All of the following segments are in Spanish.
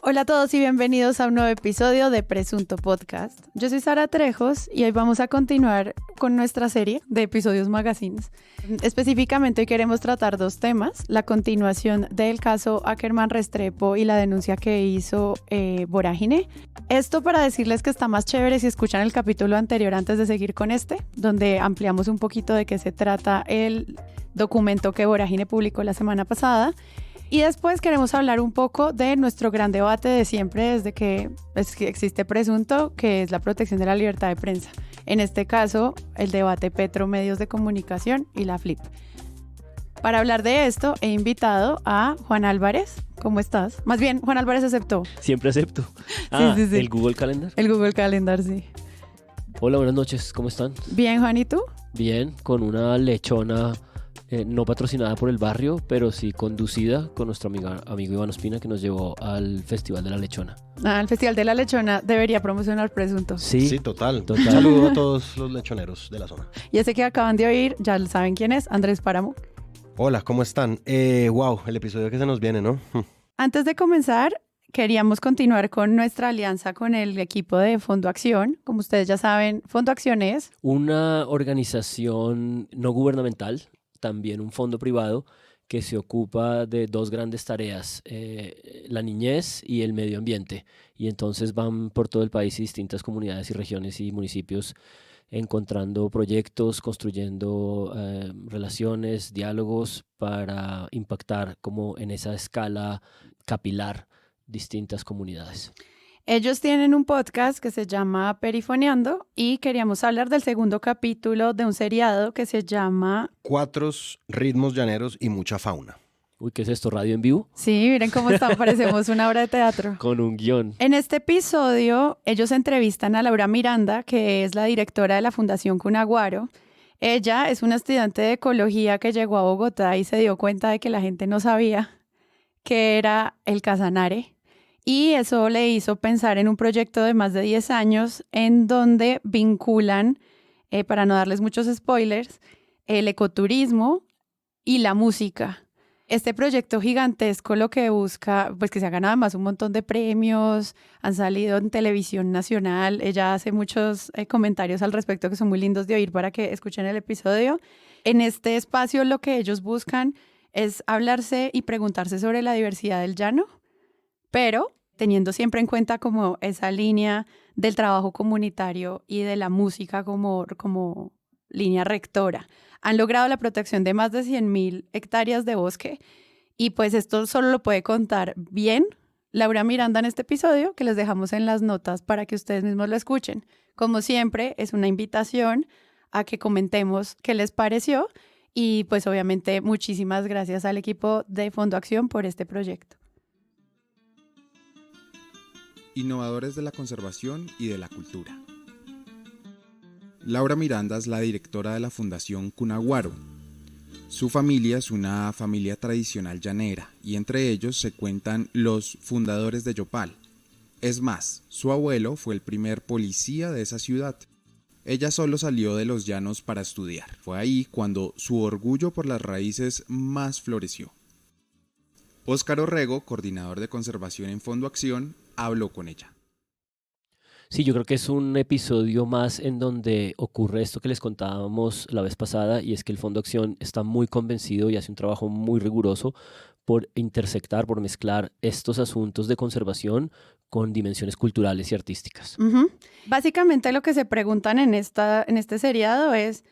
Hola a todos y bienvenidos a un nuevo episodio de Presunto Podcast. Yo soy Sara Trejos y hoy vamos a continuar con nuestra serie de episodios magazines. Específicamente hoy queremos tratar dos temas, la continuación del caso Ackerman Restrepo y la denuncia que hizo Vorágine. Esto para decirles que está más chévere si escuchan el capítulo anterior antes de seguir con este, donde ampliamos un poquito de qué se trata el documento que Vorágine publicó la semana pasada. Y después queremos hablar un poco de nuestro gran debate de siempre desde que existe Presunto, que es la protección de la libertad de prensa. En este caso, el debate Petro-Medios de comunicación y la FLIP. Para hablar de esto, he invitado a Juan Álvarez. ¿Cómo estás? Más bien, Juan Álvarez aceptó. Siempre acepto. Sí. ¿El Google Calendar? El Google Calendar, sí. Hola, buenas noches. ¿Cómo están? Bien, Juan, ¿y tú? Bien, con una lechona no patrocinada por el barrio, pero sí conducida con nuestro amigo Iván Ospina, que nos llevó al Festival de la Lechona. El Festival de la Lechona debería promocionar Presunto. Sí, total. Un saludo a todos los lechoneros de la zona. Y ese que acaban de oír, ya saben quién es, Andrés Páramo. Hola, ¿cómo están? Wow, el episodio que se nos viene, ¿no? Antes de comenzar, queríamos continuar con nuestra alianza con el equipo de Fondo Acción. Como ustedes ya saben, Fondo Acción es una organización no gubernamental, también un fondo privado que se ocupa de dos grandes tareas, la niñez y el medio ambiente. Y entonces van por todo el país y distintas comunidades y regiones y municipios encontrando proyectos, construyendo relaciones, diálogos para impactar como en esa escala capilar distintas comunidades. Ellos tienen un podcast que se llama Perifoneando y queríamos hablar del segundo capítulo de un seriado que se llama Cuatros ritmos llaneros y mucha fauna. Uy, ¿qué es esto? ¿Radio en vivo? Sí, miren cómo está, parecemos una obra de teatro. Con un guión. En este episodio, ellos entrevistan a Laura Miranda, que es la directora de la Fundación Cunaguaro. Ella es una estudiante de ecología que llegó a Bogotá y se dio cuenta de que la gente no sabía qué era el Casanare. Y eso le hizo pensar en un proyecto de más de 10 años en donde vinculan, para no darles muchos spoilers, el ecoturismo y la música. Este proyecto gigantesco lo que busca, pues que se ha ganado además un montón de premios, han salido en televisión nacional, ella hace muchos comentarios al respecto que son muy lindos de oír para que escuchen el episodio. En este espacio lo que ellos buscan es hablarse y preguntarse sobre la diversidad del llano, pero teniendo siempre en cuenta como esa línea del trabajo comunitario y de la música como línea rectora. Han logrado la protección de más de 100.000 hectáreas de bosque y pues esto solo lo puede contar bien Laura Miranda en este episodio que les dejamos en las notas para que ustedes mismos lo escuchen. Como siempre, es una invitación a que comentemos qué les pareció y pues obviamente muchísimas gracias al equipo de Fondo Acción por este proyecto. Innovadores de la conservación y de la cultura. Laura Miranda es la directora de la Fundación Cunaguaro. Su familia es una familia tradicional llanera y entre ellos se cuentan los fundadores de Yopal. Es más, su abuelo fue el primer policía de esa ciudad. Ella solo salió de los llanos para estudiar. Fue ahí cuando su orgullo por las raíces más floreció. Óscar Orrego, coordinador de conservación en Fondo Acción, habló con ella. Sí, yo creo que es un episodio más en donde ocurre esto que les contábamos la vez pasada y es que el Fondo Acción está muy convencido y hace un trabajo muy riguroso por intersectar, por mezclar estos asuntos de conservación con dimensiones culturales y artísticas. Uh-huh. Básicamente lo que se preguntan en este seriado es,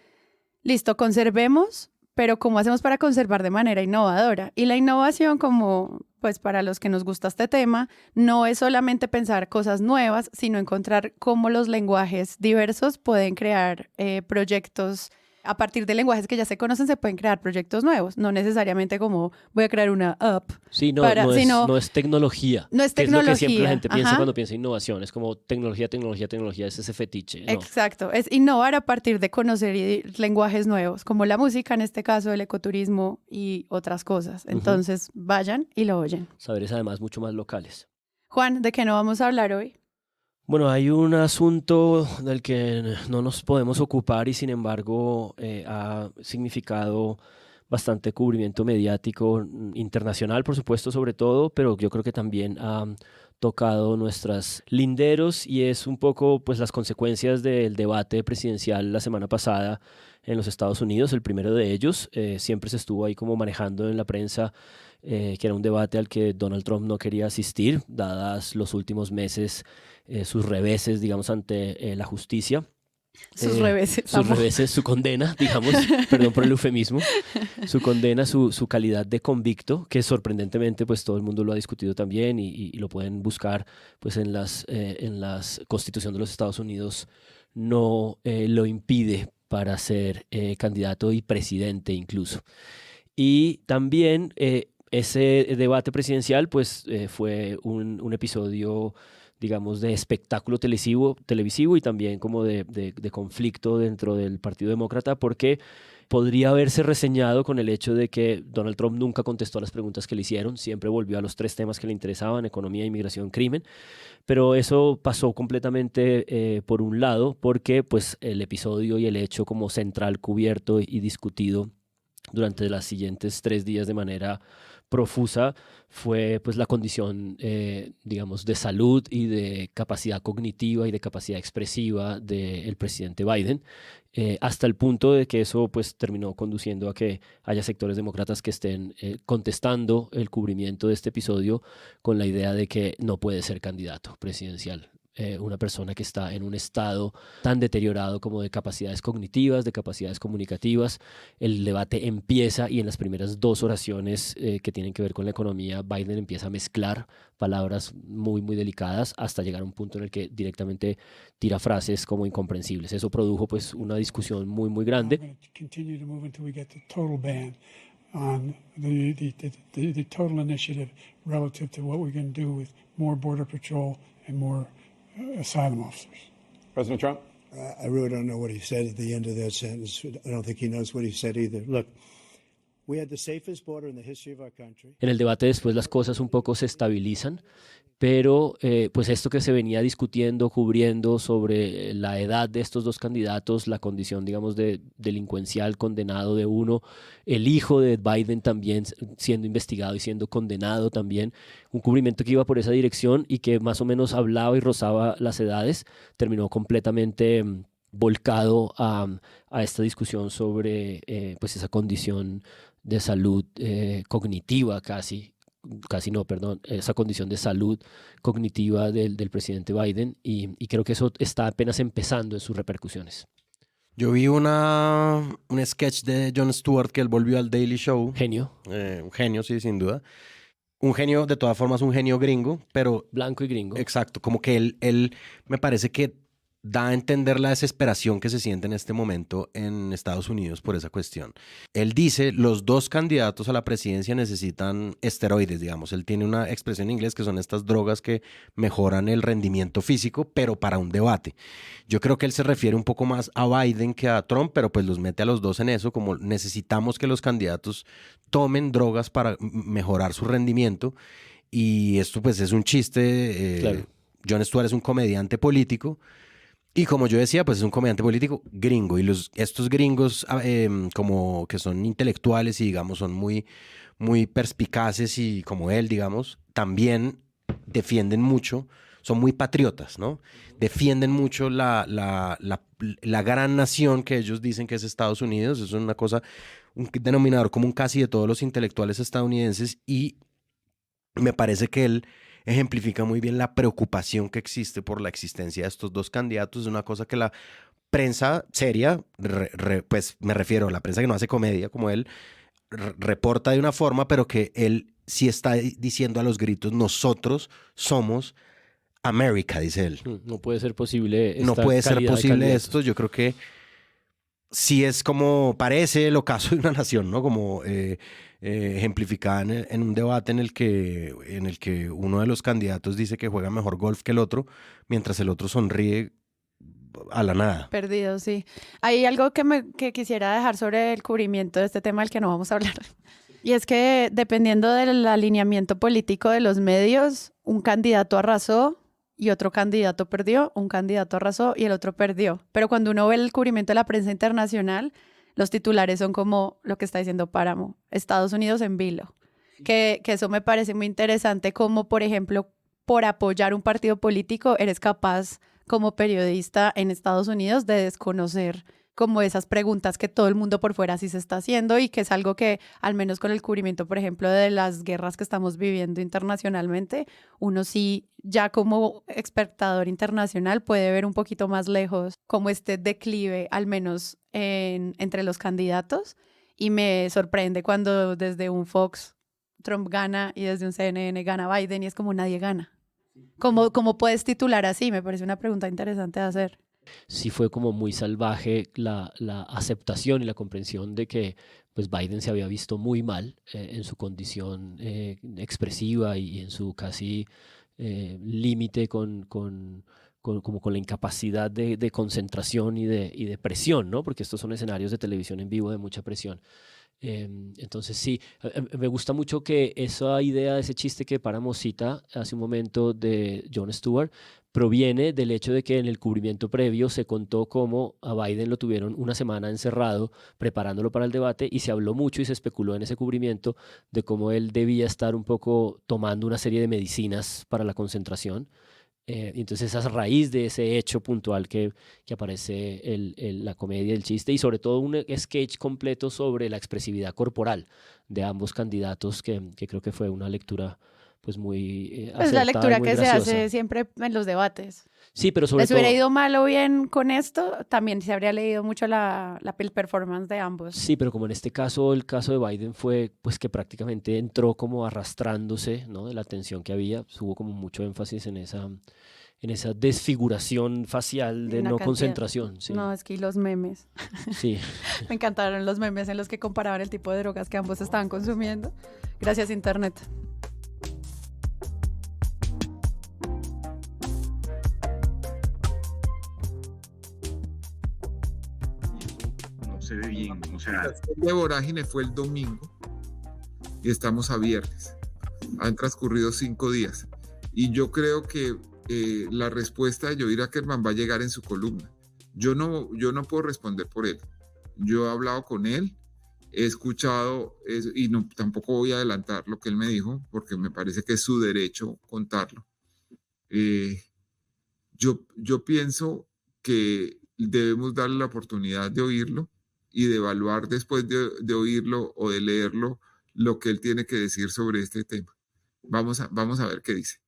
listo, conservemos, pero ¿cómo hacemos para conservar de manera innovadora? Y la innovación, como pues para los que nos gusta este tema, no es solamente pensar cosas nuevas, sino encontrar cómo los lenguajes diversos pueden crear proyectos. A partir de lenguajes que ya se conocen, se pueden crear proyectos nuevos. No necesariamente como voy a crear una app. Sí, no es tecnología. No es tecnología. Que es lo que siempre la gente piensa cuando piensa en innovación. Es como tecnología, es ese fetiche. No. Exacto. Es innovar a partir de conocer lenguajes nuevos, como la música, en este caso, el ecoturismo y otras cosas. Entonces, vayan y lo oyen. Saberes además mucho más locales. Juan, ¿de qué no vamos a hablar hoy? Bueno, hay un asunto del que no nos podemos ocupar y sin embargo ha significado bastante cubrimiento mediático internacional, por supuesto, sobre todo, pero yo creo que también ha tocado nuestros linderos y es un poco pues las consecuencias del debate presidencial la semana pasada en los Estados Unidos, el primero de ellos. Siempre se estuvo ahí como manejando en la prensa que era un debate al que Donald Trump no quería asistir, dadas los últimos meses sus reveses, digamos, ante la justicia. Sus reveses. Sus reveses, su condena, digamos, perdón por el eufemismo, su condena, su calidad de convicto, que sorprendentemente pues todo el mundo lo ha discutido también y lo pueden buscar pues en la Constitución de los Estados Unidos, no lo impide para ser candidato y presidente incluso. Y también ese debate presidencial pues fue un episodio, digamos, de espectáculo televisivo y también como de conflicto dentro del Partido Demócrata, porque podría haberse reseñado con el hecho de que Donald Trump nunca contestó a las preguntas que le hicieron, siempre volvió a los 3 temas que le interesaban: economía, inmigración, crimen, pero eso pasó completamente por un lado, porque pues el episodio y el hecho como central cubierto y discutido durante las siguientes 3 días de manera profusa fue pues la condición, digamos, de salud y de capacidad cognitiva y de capacidad expresiva del presidente Biden, hasta el punto de que eso pues terminó conduciendo a que haya sectores demócratas que estén contestando el cubrimiento de este episodio con la idea de que no puede ser candidato presidencial. Una persona que está en un estado tan deteriorado como de capacidades cognitivas, de capacidades comunicativas. El debate empieza y en las primeras 2 oraciones que tienen que ver con la economía, Biden empieza a mezclar palabras muy, muy delicadas hasta llegar a un punto en el que directamente tira frases como incomprensibles. Eso produjo pues una discusión muy, muy grande. On the total initiative relative to what we're going to do with more border patrol and more asylum officers. President Trump? I really don't know what he said at the end of that sentence. I don't think he knows what he said either. Look, we had the safest border in the history of our country. En el debate después las cosas un poco se estabilizan, pero pues esto que se venía discutiendo, cubriendo sobre la edad de estos 2 candidatos, la condición, digamos, de delincuencial condenado de uno, el hijo de Biden también siendo investigado y siendo condenado también, un cubrimiento que iba por esa dirección y que más o menos hablaba y rozaba las edades, terminó completamente volcado a esta discusión sobre pues esa condición de salud cognitiva esa condición de salud cognitiva del presidente Biden y creo que eso está apenas empezando en sus repercusiones. Yo vi un sketch de Jon Stewart que él volvió al Daily Show. Genio. Un genio, sí, sin duda. Un genio, de todas formas, un genio gringo, pero... Blanco y gringo. Exacto, como que él me parece que da a entender la desesperación que se siente en este momento en Estados Unidos por esa cuestión. Él dice, los 2 candidatos a la presidencia necesitan esteroides, digamos. Él tiene una expresión en inglés que son estas drogas que mejoran el rendimiento físico, pero para un debate. Yo creo que él se refiere un poco más a Biden que a Trump, pero pues los mete a los 2 en eso, como necesitamos que los candidatos tomen drogas para mejorar su rendimiento. Y esto pues es un chiste. Claro. Jon Stewart es un comediante político. Y como yo decía, pues es un comediante político gringo. Y estos gringos como que son intelectuales y digamos son muy, muy perspicaces y como él, digamos, también defienden mucho, son muy patriotas, ¿no? Defienden mucho la gran nación que ellos dicen que es Estados Unidos. Eso es una cosa, un denominador común casi de todos los intelectuales estadounidenses y me parece que él ejemplifica muy bien la preocupación que existe por la existencia de estos 2 candidatos. Es una cosa que la prensa seria, pues me refiero a la prensa que no hace comedia como él, reporta de una forma, pero que él sí está diciendo a los gritos, nosotros somos América, dice él. No puede ser posible No puede ser posible esto. Yo creo que sí es como parece el ocaso de una nación, ¿no? Como ejemplificada en un debate en el que uno de los candidatos dice que juega mejor golf que el otro, mientras el otro sonríe a la nada. Perdido, sí. Hay algo que quisiera dejar sobre el cubrimiento de este tema del que no vamos a hablar. Y es que dependiendo del alineamiento político de los medios, un candidato arrasó y otro candidato perdió, un candidato arrasó y el otro perdió. Pero cuando uno ve el cubrimiento de la prensa internacional, los titulares son como lo que está diciendo Páramo, Estados Unidos en vilo. Que eso me parece muy interesante, como por ejemplo por apoyar un partido político eres capaz como periodista en Estados Unidos de desconocer como esas preguntas que todo el mundo por fuera sí se está haciendo y que es algo que, al menos con el cubrimiento, por ejemplo, de las guerras que estamos viviendo internacionalmente, uno sí, ya como espectador internacional, puede ver un poquito más lejos como este declive, al menos entre los candidatos. Y me sorprende cuando desde un Fox Trump gana y desde un CNN gana Biden y es como nadie gana. ¿Cómo puedes titular así? Me parece una pregunta interesante de hacer. Sí fue como muy salvaje la aceptación y la comprensión de que pues Biden se había visto muy mal en su condición expresiva y en su casi límite como con la incapacidad de concentración y de presión, ¿no? Porque estos son escenarios de televisión en vivo de mucha presión. Entonces sí, me gusta mucho que esa idea, ese chiste que Páramo cita hace un momento de Jon Stewart, proviene del hecho de que en el cubrimiento previo se contó cómo a Biden lo tuvieron una semana encerrado preparándolo para el debate y se habló mucho y se especuló en ese cubrimiento de cómo él debía estar un poco tomando una serie de medicinas para la concentración. Y entonces es a raíz de ese hecho puntual que aparece la comedia, el chiste y sobre todo un sketch completo sobre la expresividad corporal de ambos candidatos que creo que fue una lectura pues muy Es la acertada y lectura muy que se graciosa. hace siempre en los debates. Sí, pero sobre Les todo... hubiera ido mal o bien con esto, también se habría leído mucho la performance de ambos. Sí, pero como en este caso, el caso de Biden fue pues que prácticamente entró como arrastrándose, ¿no? De la tensión que había, pues, hubo como mucho énfasis en esa desfiguración facial de Una no cantidad. concentración. Sí, No, es que los memes. sí. Me encantaron los memes en los que comparaban el tipo de drogas que ambos estaban consumiendo. Gracias, Internet. No se ve bien, o sea, El de Vorágine fue el domingo y estamos a viernes. Han transcurrido 5 días y yo creo que la respuesta de Joir Ackerman va a llegar en su columna. Yo no puedo responder por él. Yo he hablado con él, he escuchado y tampoco voy a adelantar lo que él me dijo porque me parece que es su derecho contarlo. Yo pienso que debemos darle la oportunidad de oírlo y de evaluar después de oírlo o de leerlo lo que él tiene que decir sobre este tema. Vamos a ver qué dice.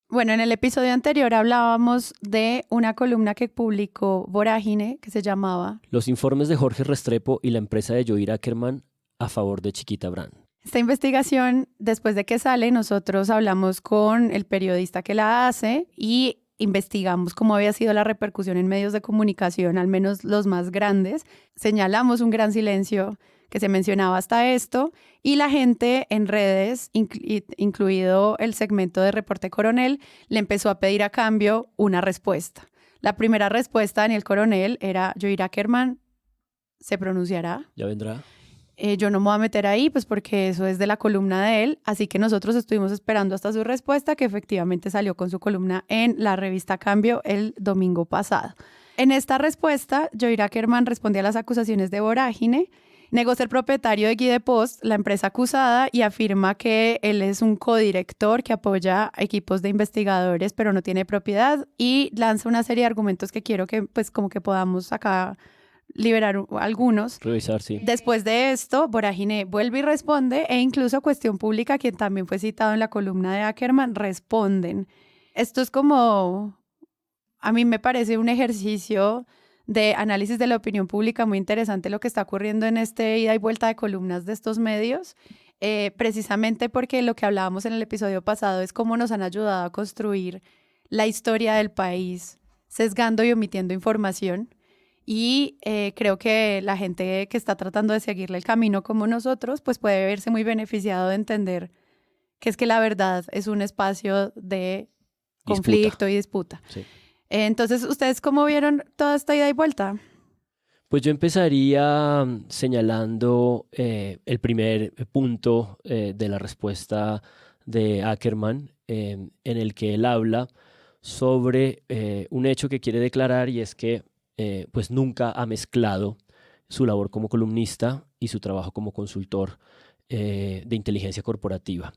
Bueno, en el episodio anterior hablábamos de una columna que publicó Vorágine que se llamaba Los informes de Jorge Restrepo y la empresa de Joir Ackerman a favor de Chiquita Brand. Esta investigación, después de que sale, nosotros hablamos con el periodista que la hace y investigamos cómo había sido la repercusión en medios de comunicación, al menos los más grandes. Señalamos un gran silencio que se mencionaba hasta esto y la gente en redes, incluido el segmento de Reporte Coronel, le empezó a pedir a cambio una respuesta. La primera respuesta, Daniel Coronel, era Joir Ackerman se pronunciará. ¿Ya vendrá? Yo no me voy a meter ahí, pues porque eso es de la columna de él, así que nosotros estuvimos esperando hasta su respuesta, que efectivamente salió con su columna en la revista Cambio el domingo pasado. En esta respuesta, Joir Ackerman responde a las acusaciones de Vorágine, negó ser propietario de Guy Post, la empresa acusada, y afirma que él es un codirector que apoya a equipos de investigadores, pero no tiene propiedad, y lanza una serie de argumentos que quiero que, pues, como que podamos acá liberar algunos. Revisar, sí. Después de esto, Vorágine vuelve y responde, e incluso Cuestión Pública, quien también fue citado en la columna de Ackerman, responden. Esto es como, a mí me parece un ejercicio de análisis de la opinión pública muy interesante lo que está ocurriendo en este ida y vuelta de columnas de estos medios, precisamente porque lo que hablábamos en el episodio pasado es cómo nos han ayudado a construir la historia del país, sesgando y omitiendo información. Y creo que la gente que está tratando de seguirle el camino como nosotros, pues puede verse muy beneficiado de entender que es que la verdad es un espacio de conflicto y disputa. Sí. Entonces, ¿ustedes cómo vieron toda esta ida y vuelta? Pues yo empezaría señalando el primer punto de la respuesta de Ackerman, en el que él habla sobre un hecho que quiere declarar, y es que pues nunca ha mezclado su labor como columnista y su trabajo como consultor de inteligencia corporativa.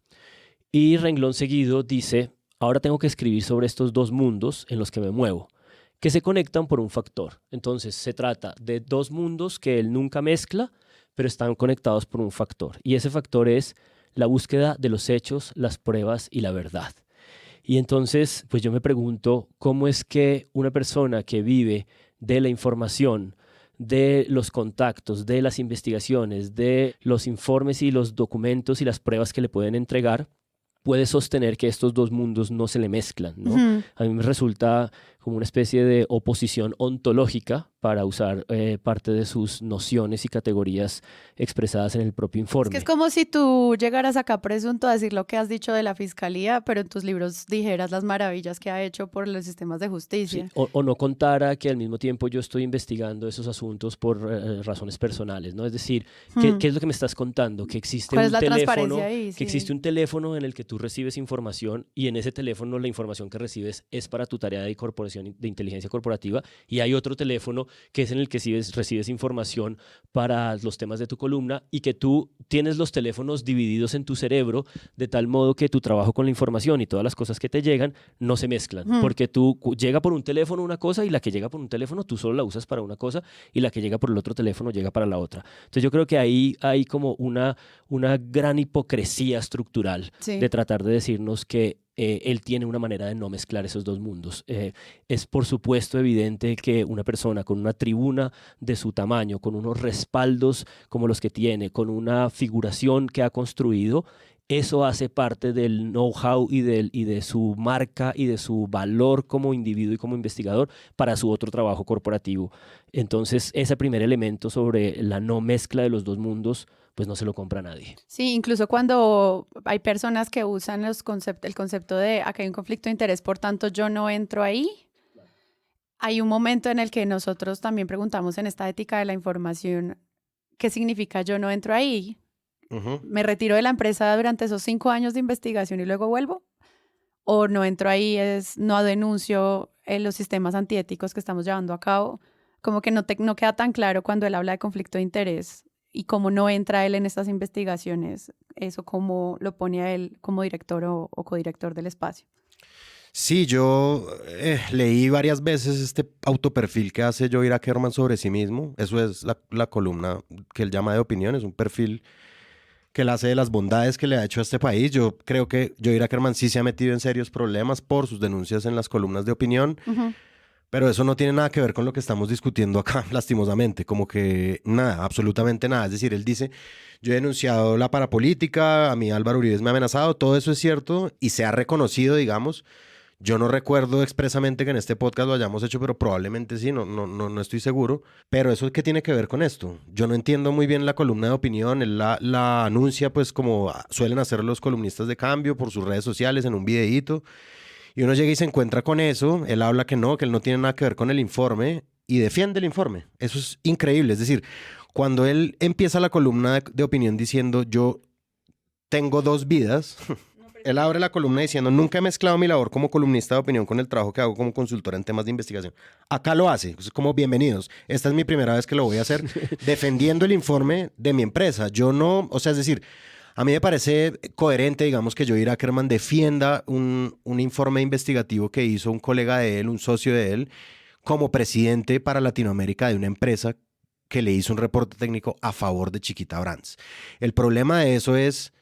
Y renglón seguido dice, ahora tengo que escribir sobre estos dos mundos en los que me muevo, que se conectan por un factor. Entonces se trata de dos mundos que él nunca mezcla, pero están conectados por un factor. Y ese factor es la búsqueda de los hechos, las pruebas y la verdad. Y entonces, pues yo me pregunto, ¿cómo es que una persona que vive de la información, de los contactos, de las investigaciones, de los informes y los documentos y las pruebas que le pueden entregar, puede sostener que estos dos mundos no se le mezclan, ¿no? Ujú. A mí me resulta como una especie de oposición ontológica, para usar parte de sus nociones y categorías expresadas en el propio Es informe. que es como si tú llegaras acá presunto a decir lo que has dicho de la fiscalía, pero en tus libros dijeras las maravillas que ha hecho por los sistemas de Sí, justicia. o no contara que al mismo tiempo yo estoy investigando esos asuntos por razones personales, ¿no? Es decir, Hmm. ¿qué es lo que me estás contando? Que existe ¿Cuál un es la teléfono, transparencia ahí? que Sí. existe un teléfono en el que tú recibes información y en ese teléfono la información que recibes es para tu tarea de corporación de inteligencia corporativa, y hay otro teléfono que es en el que recibes información para los temas de tu columna, y que tú tienes los teléfonos divididos en tu cerebro de tal modo que tu trabajo con la información y todas las cosas que te llegan no se mezclan, porque llega por un teléfono una cosa y la que llega por un teléfono tú solo la usas para una cosa y la que llega por el otro teléfono llega para la otra. Entonces yo creo que ahí hay como una gran hipocresía estructural Sí. de tratar de decirnos que él tiene una manera de no mezclar esos dos mundos. Es por supuesto evidente que una persona con una tribuna de su tamaño, con unos respaldos como los que tiene, con una figuración que ha construido, eso hace parte del know-how y de su marca y de su valor como individuo y como investigador para su otro trabajo corporativo. Entonces, ese primer elemento sobre la no mezcla de los dos mundos, pues no se lo compra nadie. Sí, incluso cuando hay personas que usan el concepto de acá hay un conflicto de interés, por tanto yo no entro ahí. Hay un momento en el que nosotros también preguntamos en esta ética de la información, ¿qué significa yo no entro ahí? Ujú. ¿Me retiro de la empresa durante esos 5 años de investigación y luego vuelvo? ¿O no entro ahí, no denuncio los sistemas antiéticos que estamos llevando a cabo? Como que no queda tan claro cuando él habla de conflicto de interés y cómo no entra él en estas investigaciones, eso cómo lo pone a él como director o codirector del espacio. Sí, yo leí varias veces este autoperfil que hace Joel Ackerman sobre sí mismo. Eso es la columna que él llama de opinión. Es un perfil que él hace de las bondades que le ha hecho a este país. Yo creo que Joel Ackerman sí se ha metido en serios problemas por sus denuncias en las columnas de opinión. Ujú. Pero eso no tiene nada que ver con lo que estamos discutiendo acá, lastimosamente, como que nada, absolutamente nada. Es decir, él dice, yo he denunciado la parapolítica, a mí Álvaro Uribe me ha amenazado, todo eso es cierto y se ha reconocido, digamos. Yo no recuerdo expresamente que en este podcast lo hayamos hecho, pero probablemente sí, no estoy seguro. Pero eso, ¿qué tiene que ver con esto? Yo no entiendo muy bien la columna de opinión, él la anuncia pues como suelen hacer los columnistas de Cambio por sus redes sociales en un videíto. Y uno llega y se encuentra con eso, él habla que él no tiene nada que ver con el informe y defiende el informe. Eso es increíble. Es decir, cuando él empieza la columna de opinión diciendo yo tengo dos vidas, él abre la columna diciendo nunca he mezclado mi labor como columnista de opinión con el trabajo que hago como consultora en temas de investigación. Acá lo hace, es como bienvenidos. Esta es mi primera vez que lo voy a hacer defendiendo el informe de mi empresa. Yo no, o sea, es decir, a mí me parece coherente, digamos, que Joel Ackerman defienda un informe investigativo que hizo un colega de él, un socio de él, como presidente para Latinoamérica de una empresa que le hizo un reporte técnico a favor de Chiquita Brands. El problema de eso es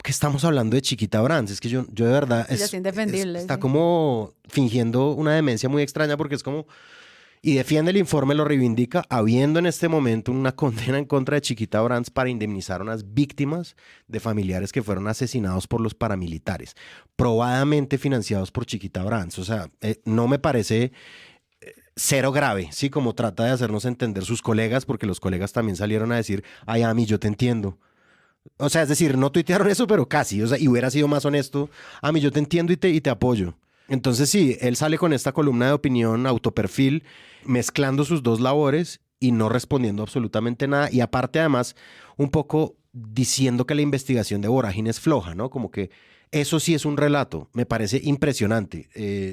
que estamos hablando de Chiquita Brands. Es que yo de verdad... Es indefendible. Está Sí. como fingiendo una demencia muy extraña porque es como... Y defiende el informe, lo reivindica, habiendo en este momento una condena en contra de Chiquita Brands para indemnizar a unas víctimas de familiares que fueron asesinados por los paramilitares, probadamente financiados por Chiquita Brands. O sea, no me parece cero grave, ¿sí? Como trata de hacernos entender sus colegas, porque los colegas también salieron a decir, ay, Ami, yo te entiendo. O sea, es decir, no tuitearon eso, pero casi. O sea, y hubiera sido más honesto, Ami, yo te entiendo y te apoyo. Entonces sí, él sale con esta columna de opinión, autoperfil, mezclando sus dos labores y no respondiendo absolutamente nada. Y aparte, además, un poco diciendo que la investigación de Vorágine es floja, ¿no? Como que eso sí es un relato. Me parece impresionante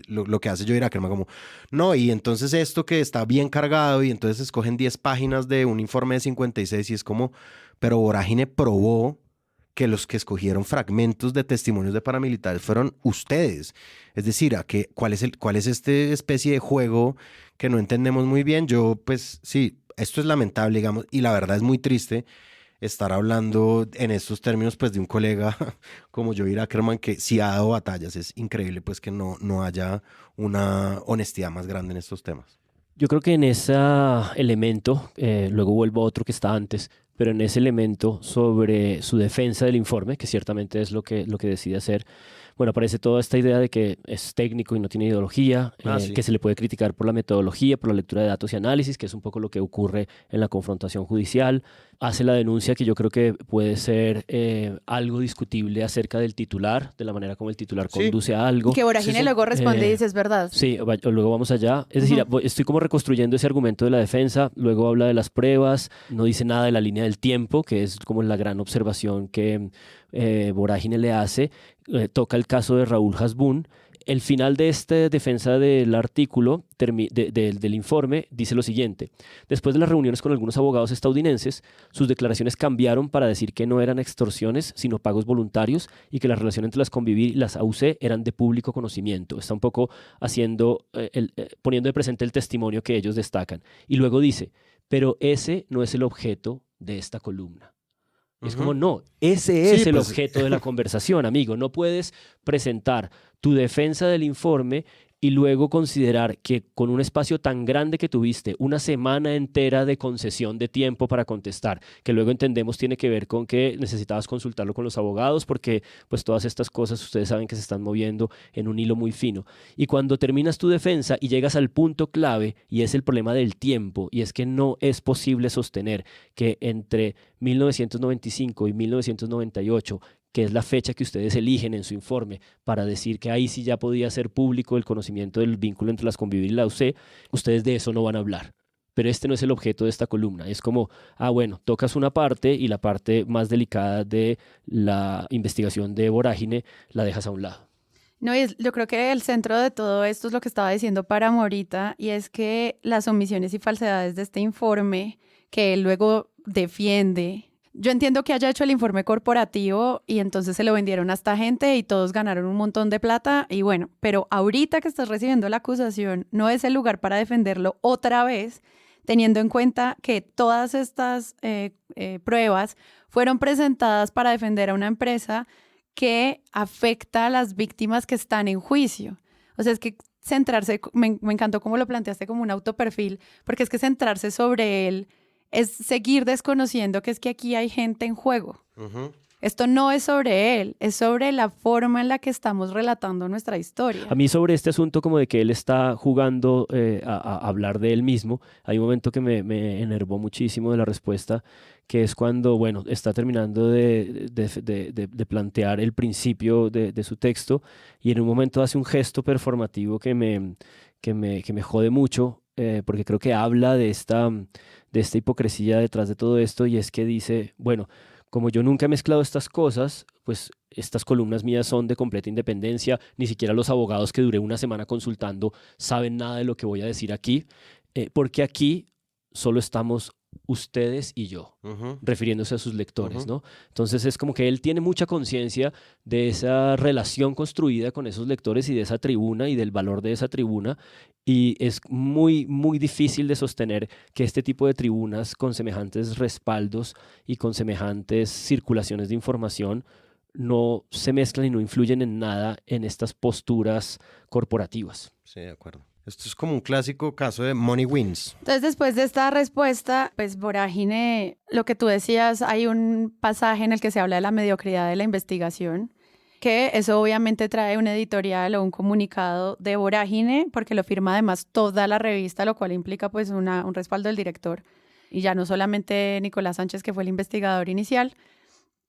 lo que hace Joel Ackerman. Como, no, y entonces esto que está bien cargado y entonces escogen 10 páginas de un informe de 56 y es como, pero Vorágine probó que los que escogieron fragmentos de testimonios de paramilitares fueron ustedes. Es decir, ¿cuál es esta especie de juego que no entendemos muy bien? Yo, pues sí, esto es lamentable, digamos, y la verdad es muy triste estar hablando en estos términos, pues, de un colega como Joel Ackerman, que sí ha dado batallas. Es increíble, pues, que no haya una honestidad más grande en estos temas. Yo creo que en ese elemento, luego vuelvo a otro que está antes, pero en ese elemento sobre su defensa del informe, que ciertamente es lo que decide hacer, bueno, aparece toda esta idea de que es técnico y no tiene ideología, Sí. que se le puede criticar por la metodología, por la lectura de datos y análisis, que es un poco lo que ocurre en la confrontación judicial. Hace la denuncia que yo creo que puede ser algo discutible acerca del titular, de la manera como el titular Sí. conduce a algo. Que Voragine luego responde y dice, es verdad. Sí, luego vamos allá. Es decir, estoy como reconstruyendo ese argumento de la defensa, luego habla de las pruebas, no dice nada de la línea del tiempo, que es como la gran observación que Voragine le hace. Toca el caso de Raúl Hasbún. El final de esta defensa del artículo, del informe, dice lo siguiente. Después de las reuniones con algunos abogados estadounidenses, sus declaraciones cambiaron para decir que no eran extorsiones, sino pagos voluntarios y que la relación entre las Convivir y las AUC eran de público conocimiento. Está un poco poniendo de presente el testimonio que ellos destacan. Y luego dice, pero ese no es el objeto de esta columna. Es como, no, ese es el objeto de la conversación, amigo. No puedes presentar tu defensa del informe y luego considerar que con un espacio tan grande que tuviste, una semana entera de concesión de tiempo para contestar, que luego entendemos tiene que ver con que necesitabas consultarlo con los abogados porque pues todas estas cosas ustedes saben que se están moviendo en un hilo muy fino. Y cuando terminas tu defensa y llegas al punto clave, y es el problema del tiempo, y es que no es posible sostener que entre 1995 y 1998, que es la fecha que ustedes eligen en su informe para decir que ahí sí ya podía ser público el conocimiento del vínculo entre las Convivir y la UC, ustedes de eso no van a hablar. Pero este no es el objeto de esta columna. Es como, bueno, tocas una parte y la parte más delicada de la investigación de Voragine la dejas a un lado. No, yo creo que el centro de todo esto es lo que estaba diciendo Páramo ahorita, y es que las omisiones y falsedades de este informe, que él luego defiende. Yo entiendo que haya hecho el informe corporativo y entonces se lo vendieron a esta gente y todos ganaron un montón de plata y bueno, pero ahorita que estás recibiendo la acusación no es el lugar para defenderlo otra vez, teniendo en cuenta que todas estas pruebas fueron presentadas para defender a una empresa que afecta a las víctimas que están en juicio. O sea, es que centrarse, me encantó cómo lo planteaste como un autoperfil, porque es que centrarse sobre él es seguir desconociendo que es que aquí hay gente en juego. Esto no es sobre él, es sobre la forma en la que estamos relatando nuestra historia. A mí sobre este asunto como de que él está jugando a hablar de él mismo, hay un momento que me enervó muchísimo de la respuesta, que es cuando, bueno, está terminando de plantear el principio de su texto y en un momento hace un gesto performativo que me jode mucho, porque creo que habla de esta hipocresía detrás de todo esto, y es que dice, bueno, como yo nunca he mezclado estas cosas, pues estas columnas mías son de completa independencia, ni siquiera los abogados que duré una semana consultando saben nada de lo que voy a decir aquí, porque aquí solo estamos ustedes y yo, refiriéndose a sus lectores, ¿no? Entonces es como que él tiene mucha conciencia de esa relación construida con esos lectores y de esa tribuna y del valor de esa tribuna, y es muy, muy difícil de sostener que este tipo de tribunas con semejantes respaldos y con semejantes circulaciones de información no se mezclan y no influyen en nada en estas posturas corporativas. Sí, de acuerdo. Esto es como un clásico caso de money wins. Entonces, después de esta respuesta, pues Voragine, lo que tú decías, hay un pasaje en el que se habla de la mediocridad de la investigación, que eso obviamente trae un editorial o un comunicado de Voragine, porque lo firma además toda la revista, lo cual implica pues un respaldo del director, y ya no solamente Nicolás Sánchez, que fue el investigador inicial.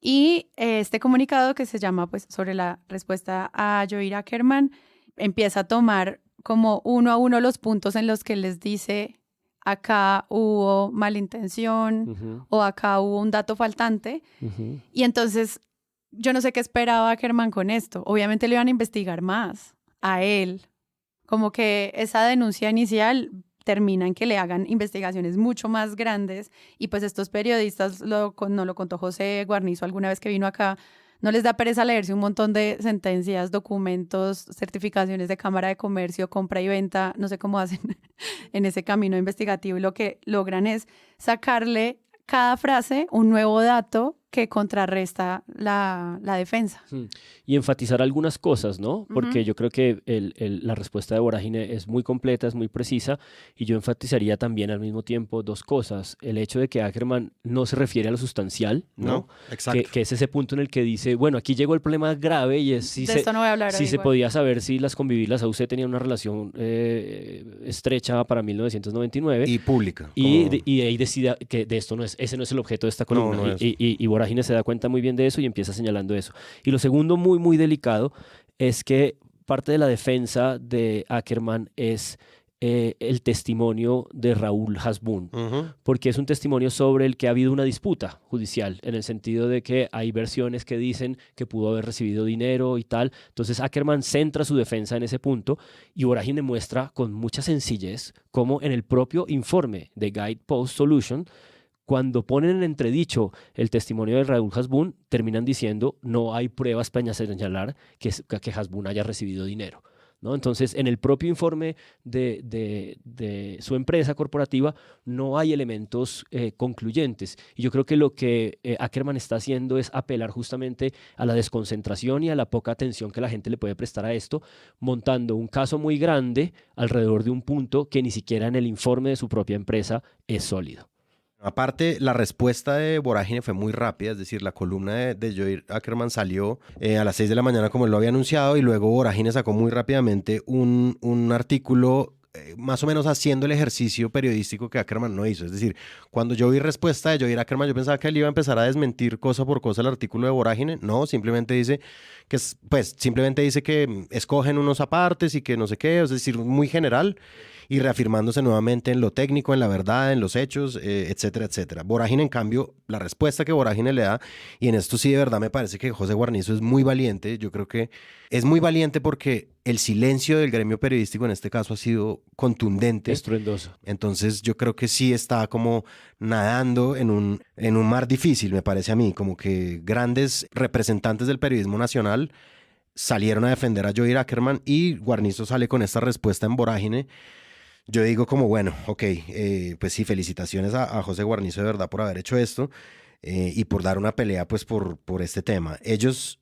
Y este comunicado, que se llama pues sobre la respuesta a Joel Ackerman, empieza a tomar como uno a uno los puntos en los que les dice acá hubo malintención o acá hubo un dato faltante. Y entonces yo no sé qué esperaba Ackerman con esto. Obviamente le iban a investigar más a él. Como que esa denuncia inicial termina en que le hagan investigaciones mucho más grandes y pues estos periodistas, nos lo contó José Guarnizo alguna vez que vino acá, no les da pereza leerse un montón de sentencias, documentos, certificaciones de Cámara de Comercio, compra y venta, no sé cómo hacen en ese camino investigativo y lo que logran es sacarle cada frase un nuevo dato que contrarresta la defensa. Y enfatizar algunas cosas, ¿no? Porque yo creo que la respuesta de Vorágine es muy completa, es muy precisa, y yo enfatizaría también al mismo tiempo dos cosas. El hecho de que Ackerman no se refiere a lo sustancial, ¿no? Exacto. Que es ese punto en el que dice, bueno, aquí llegó el problema grave y es si, esto no voy a hablar si hoy se igual. podía saber si las Convivir, las AUC tenían una relación estrecha para 1999. Y pública. Y ahí decida que de esto ese no es el objeto de esta columna. No es. Y Vorágine se da cuenta muy bien de eso y empieza señalando eso. Y lo segundo, muy, muy delicado, es que parte de la defensa de Ackerman es el testimonio de Raúl Hasbún, porque es un testimonio sobre el que ha habido una disputa judicial, en el sentido de que hay versiones que dicen que pudo haber recibido dinero y tal. Entonces Ackerman centra su defensa en ese punto y Vorágine muestra con mucha sencillez cómo en el propio informe de Guidepost Solution, cuando ponen en entredicho el testimonio de Raúl Hasbún, terminan diciendo no hay pruebas para señalar que Hasbún haya recibido dinero, ¿no? Entonces, en el propio informe de su empresa corporativa no hay elementos concluyentes. Y yo creo que lo que Ackerman está haciendo es apelar justamente a la desconcentración y a la poca atención que la gente le puede prestar a esto, montando un caso muy grande alrededor de un punto que ni siquiera en el informe de su propia empresa es sólido. Aparte, la respuesta de Vorágine fue muy rápida, es decir, la columna de Joy Ackerman salió a las 6 de la mañana como él lo había anunciado y luego Vorágine sacó muy rápidamente un artículo más o menos haciendo el ejercicio periodístico que Ackerman no hizo. Es decir, cuando yo vi respuesta de Joy Ackerman, yo pensaba que él iba a empezar a desmentir cosa por cosa el artículo de Vorágine. No, simplemente dice que escogen unos apartes y que no sé qué, es decir, muy general, y reafirmándose nuevamente en lo técnico, en la verdad, en los hechos, etcétera, etcétera. Vorágine, en cambio, la respuesta que Vorágine le da, y en esto sí de verdad me parece que José Guarnizo es muy valiente, yo creo que es muy valiente porque el silencio del gremio periodístico en este caso ha sido contundente. Estruendoso. Entonces yo creo que sí está como nadando en un mar difícil, me parece a mí, como que grandes representantes del periodismo nacional salieron a defender a Joy Ackerman y Guarnizo sale con esta respuesta en Vorágine. Yo digo como, bueno, ok, pues sí, felicitaciones a José Guarnizo de verdad por haber hecho esto y por dar una pelea pues por este tema. Ellos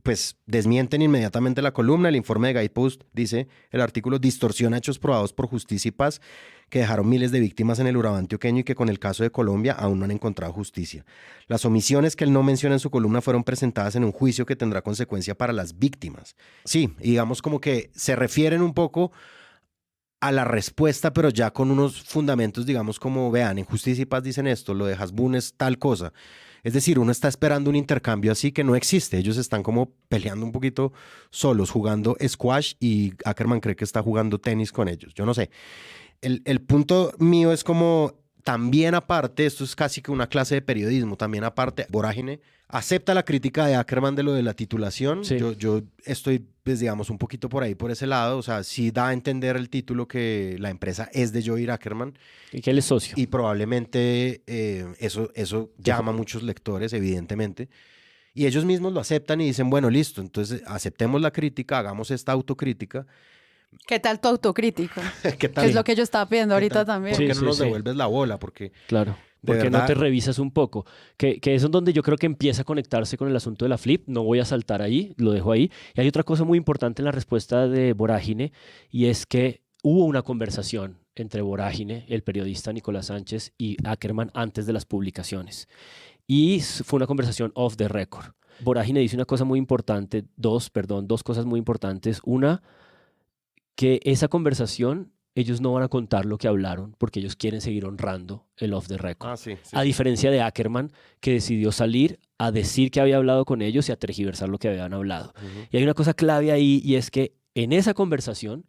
pues desmienten inmediatamente la columna. El informe de Guidepost dice, el artículo distorsiona hechos probados por Justicia y Paz que dejaron miles de víctimas en el Urabá antioqueño y que con el caso de Colombia aún no han encontrado justicia. Las omisiones que él no menciona en su columna fueron presentadas en un juicio que tendrá consecuencia para las víctimas. Sí, digamos como que se refieren un poco a la respuesta, pero ya con unos fundamentos, digamos, como vean, en Justicia y Paz dicen esto, lo de Hasbún es tal cosa. Es decir, uno está esperando un intercambio así que no existe. Ellos están como peleando un poquito solos, jugando squash y Ackerman cree que está jugando tenis con ellos. Yo no sé. El punto mío es como, también aparte, esto es casi que una clase de periodismo, también aparte, Vorágine acepta la crítica de Ackerman de lo de la titulación. Sí. Yo estoy, pues digamos, un poquito por ahí, por ese lado. O sea, sí da a entender el título que la empresa es de Joy Ackerman. Y que él es socio. Y probablemente eso llama a muchos lectores, evidentemente. Y ellos mismos lo aceptan y dicen, bueno, listo, entonces aceptemos la crítica, hagamos esta autocrítica. ¿Qué tal tu autocrítico? ¿Qué tal? Que es lo que yo estaba pidiendo ahorita también. ¿Por qué Sí, no nos sí. devuelves la bola? Porque Claro. de Porque verdad, no te revisas un poco. Que eso es donde yo creo que empieza a conectarse con el asunto de la flip. No voy a saltar ahí, lo dejo ahí. Y hay otra cosa muy importante en la respuesta de Vorágine, y es que hubo una conversación entre Vorágine, el periodista Nicolás Sánchez, y Ackerman antes de las publicaciones. Y fue una conversación off the record. Vorágine dice una cosa muy importante, dos cosas muy importantes. Una, que esa conversación ellos no van a contar lo que hablaron porque ellos quieren seguir honrando el off the record. sí. A diferencia de Ackerman, que decidió salir a decir que había hablado con ellos y a tergiversar lo que habían hablado. Y hay una cosa clave ahí, y es que en esa conversación,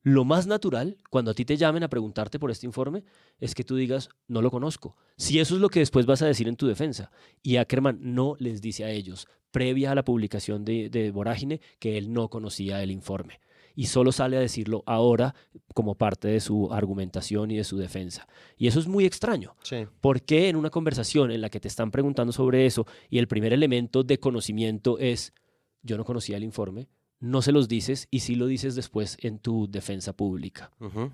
lo más natural, cuando a ti te llamen a preguntarte por este informe, es que tú digas, no lo conozco. Si eso es lo que después vas a decir en tu defensa. Y Ackerman no les dice a ellos, previa a la publicación de Vorágine, que él no conocía el informe. y solo sale a decirlo ahora como parte de su argumentación y de su defensa. Y eso es muy extraño. Sí. ¿Por qué en una conversación en la que te están preguntando sobre eso y el primer elemento de conocimiento es yo no conocía el informe, no se los dices y sí lo dices después en tu defensa pública? Ujú.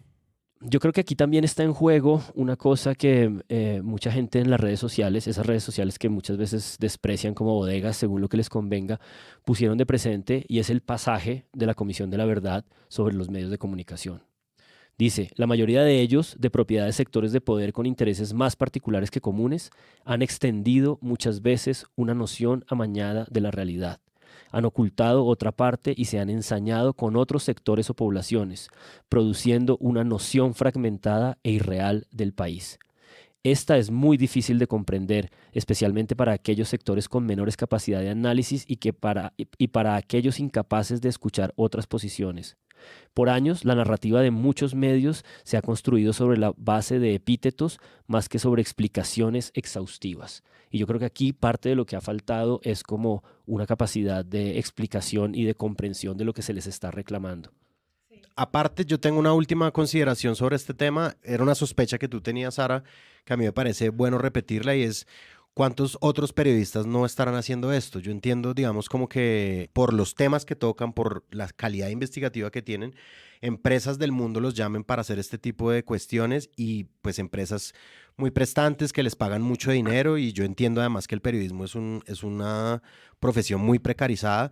Yo creo que aquí también está en juego una cosa que mucha gente en las redes sociales, esas redes sociales que muchas veces desprecian como bodegas según lo que les convenga, pusieron de presente, y es el pasaje de la Comisión de la Verdad sobre los medios de comunicación. Dice, la mayoría de ellos, de propiedad de sectores de poder con intereses más particulares que comunes, han extendido muchas veces una noción amañada de la realidad. Han ocultado otra parte y se han ensañado con otros sectores o poblaciones, produciendo una noción fragmentada e irreal del país. Esta es muy difícil de comprender, especialmente para aquellos sectores con menores capacidad de análisis y para aquellos incapaces de escuchar otras posiciones. Por años, la narrativa de muchos medios se ha construido sobre la base de epítetos más que sobre explicaciones exhaustivas. Y yo creo que aquí parte de lo que ha faltado es como una capacidad de explicación y de comprensión de lo que se les está reclamando. Aparte, yo tengo una última consideración sobre este tema. Era una sospecha que tú tenías, Sara, que a mí me parece bueno repetirla, y es ¿cuántos otros periodistas no estarán haciendo esto? Yo entiendo, digamos, como que por los temas que tocan, por la calidad investigativa que tienen, empresas del mundo los llamen para hacer este tipo de cuestiones, y pues empresas muy prestantes que les pagan mucho dinero, y yo entiendo además que el periodismo es una profesión muy precarizada,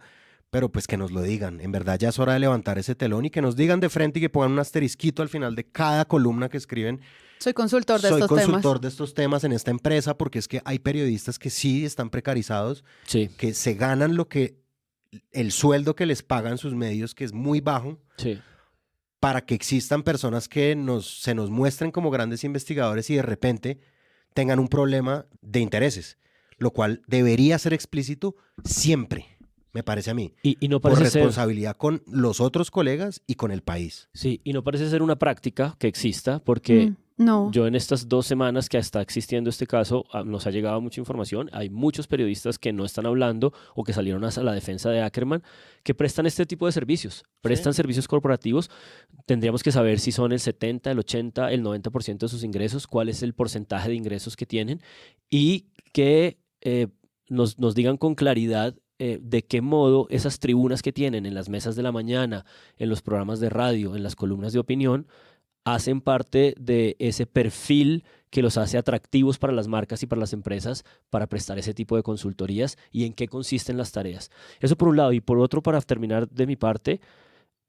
pero pues que nos lo digan. En verdad ya es hora de levantar ese telón y que nos digan de frente y que pongan un asterisquito al final de cada columna que escriben. Soy consultor de estos Soy temas. consultor de estos temas en esta empresa, porque es que hay periodistas que sí están precarizados, Sí, que se ganan el sueldo que les pagan sus medios, que es muy bajo, sí. para que existan personas que se nos muestren como grandes investigadores y de repente tengan un problema de intereses, lo cual debería ser explícito siempre, me parece a mí, Y no por parece ser... responsabilidad con los otros colegas y con el país. Sí, y no parece ser una práctica que exista, porque No. yo en estas 2 semanas que está existiendo este caso, nos ha llegado mucha información. Hay muchos periodistas que no están hablando o que salieron a la defensa de Ackerman, que prestan este tipo de servicios, prestan servicios corporativos. Tendríamos que saber si son el 70, el 80, el 90% de sus ingresos, cuál es el porcentaje de ingresos que tienen, y que nos digan con claridad de qué modo esas tribunas que tienen en las mesas de la mañana, en los programas de radio, en las columnas de opinión, hacen parte de ese perfil que los hace atractivos para las marcas y para las empresas para prestar ese tipo de consultorías, y en qué consisten las tareas. Eso por un lado. Y por otro, para terminar de mi parte,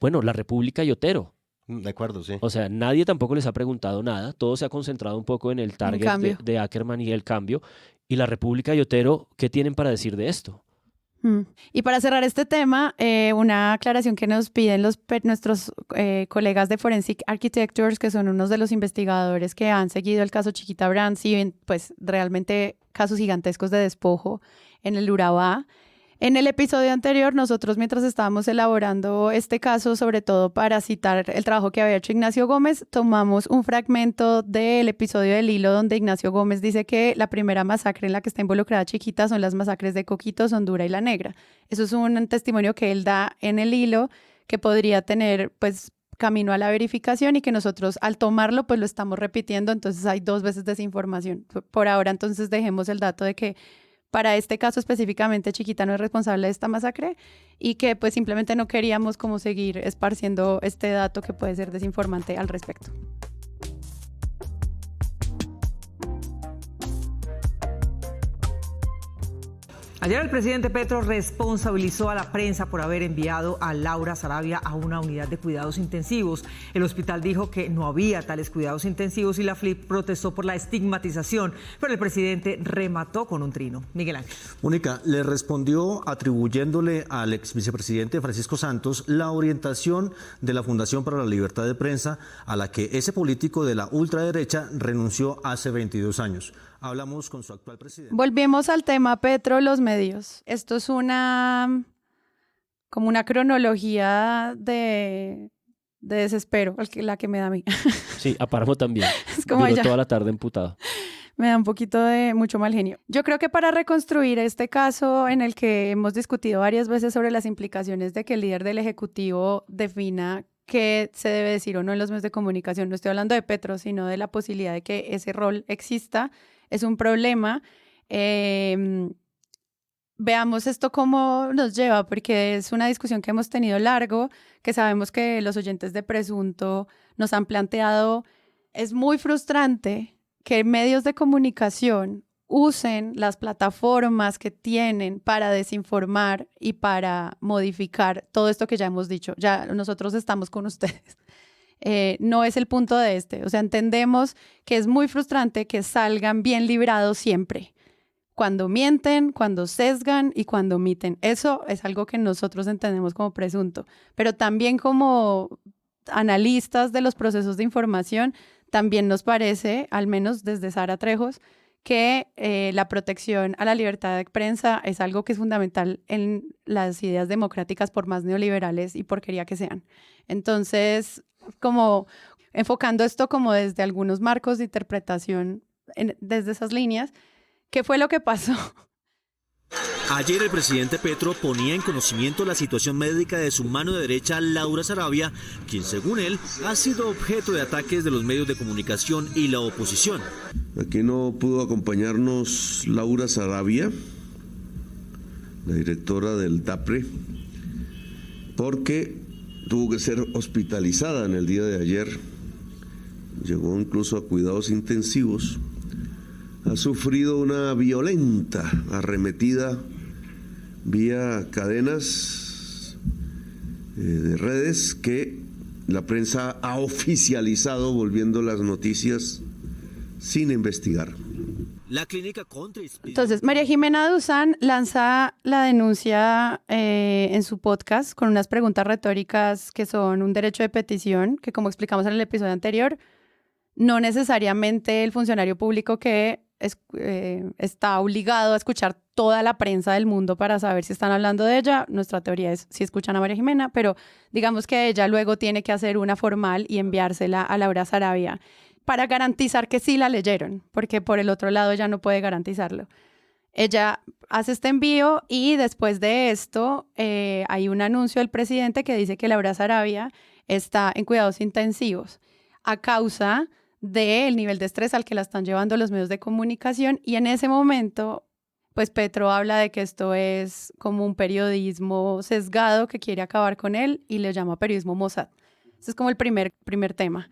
bueno, la República y Otero. De acuerdo, sí. O sea, nadie tampoco les ha preguntado nada. Todo se ha concentrado un poco en el target de Ackerman y el cambio. Y la República y Otero, ¿qué tienen para decir de esto? Y para cerrar este tema, una aclaración que nos piden nuestros colegas de Forensic Architectures, que son unos de los investigadores que han seguido el caso Chiquita Brands y ven, pues realmente casos gigantescos de despojo en el Urabá. En el episodio anterior, nosotros, mientras estábamos elaborando este caso, sobre todo para citar el trabajo que había hecho Ignacio Gómez, tomamos un fragmento del episodio del Hilo donde Ignacio Gómez dice que la primera masacre en la que está involucrada Chiquita son las masacres de Coquitos, Hondura y La Negra. Eso es un testimonio que él da en el Hilo, que podría tener, pues, camino a la verificación, y que nosotros al tomarlo, pues lo estamos repitiendo. Entonces hay 2 veces desinformación. Por ahora, entonces, dejemos el dato de que para este caso específicamente Chiquita no es responsable de esta masacre, y que pues simplemente no queríamos como seguir esparciendo este dato que puede ser desinformante al respecto. Ayer el presidente Petro responsabilizó a la prensa por haber enviado a Laura Sarabia a una unidad de cuidados intensivos. El hospital dijo que no había tales cuidados intensivos y la FLIP protestó por la estigmatización, pero el presidente remató con un trino. Miguel Ángel. Mónica le respondió atribuyéndole al ex vicepresidente Francisco Santos la orientación de la Fundación para la Libertad de Prensa, a la que ese político de la ultraderecha renunció hace 22 años. Hablamos con su actual presidente. Volvemos al tema Petro, los medios. Esto es como una cronología de desespero, la que me da a mí. Sí, a Páramo también. Es como Duró ya. toda la tarde emputado. me da un poquito de mucho mal genio. Yo creo que para reconstruir este caso en el que hemos discutido varias veces sobre las implicaciones de que el líder del Ejecutivo defina qué se debe decir o no en los medios de comunicación, no estoy hablando de Petro, sino de la posibilidad de que ese rol exista, es un problema. Veamos esto cómo nos lleva, porque es una discusión que hemos tenido largo, que sabemos que los oyentes de Presunto nos han planteado. Es muy frustrante que medios de comunicación usen las plataformas que tienen para desinformar y para modificar todo esto que ya hemos dicho. Ya nosotros estamos con ustedes. No es el punto de o sea, entendemos que es muy frustrante que salgan bien librados siempre. Cuando mienten, cuando sesgan y cuando omiten. Eso es algo que nosotros entendemos como Presunto. Pero también como analistas de los procesos de información, también nos parece, al menos desde Sara Trejos, que la protección a la libertad de prensa es algo que es fundamental en las ideas democráticas, por más neoliberales y porquería que sean. Entonces, como enfocando esto como desde algunos marcos de interpretación, desde esas líneas, ¿qué fue lo que pasó? Ayer el presidente Petro ponía en conocimiento la situación médica de su mano derecha, Laura Sarabia, quien según él ha sido objeto de ataques de los medios de comunicación y la oposición. Aquí no pudo acompañarnos Laura Sarabia, la directora del DAPRE, porque tuvo que ser hospitalizada en el día de ayer. Llegó incluso a cuidados intensivos. Ha sufrido una violenta arremetida vía cadenas de redes que la prensa ha oficializado, volviendo las noticias sin investigar. La clínica Entonces, María Jimena Duzán lanza la denuncia en su podcast con unas preguntas retóricas que son un derecho de petición, que como explicamos en el episodio anterior, no necesariamente el funcionario público que está obligado a escuchar toda la prensa del mundo para saber si están hablando de ella. Nuestra teoría es si escuchan a María Jimena, pero digamos que ella luego tiene que hacer una formal y enviársela a Laura Sarabia para garantizar que sí la leyeron, porque por el otro lado ella no puede garantizarlo. Ella hace este envío y después de esto hay un anuncio del presidente que dice que Laura Sarabia está en cuidados intensivos a causa del nivel de estrés al que la están llevando los medios de comunicación, y en ese momento, pues Petro habla de que esto es como un periodismo sesgado que quiere acabar con él y le llama periodismo Mossad. Ese es como el primer tema.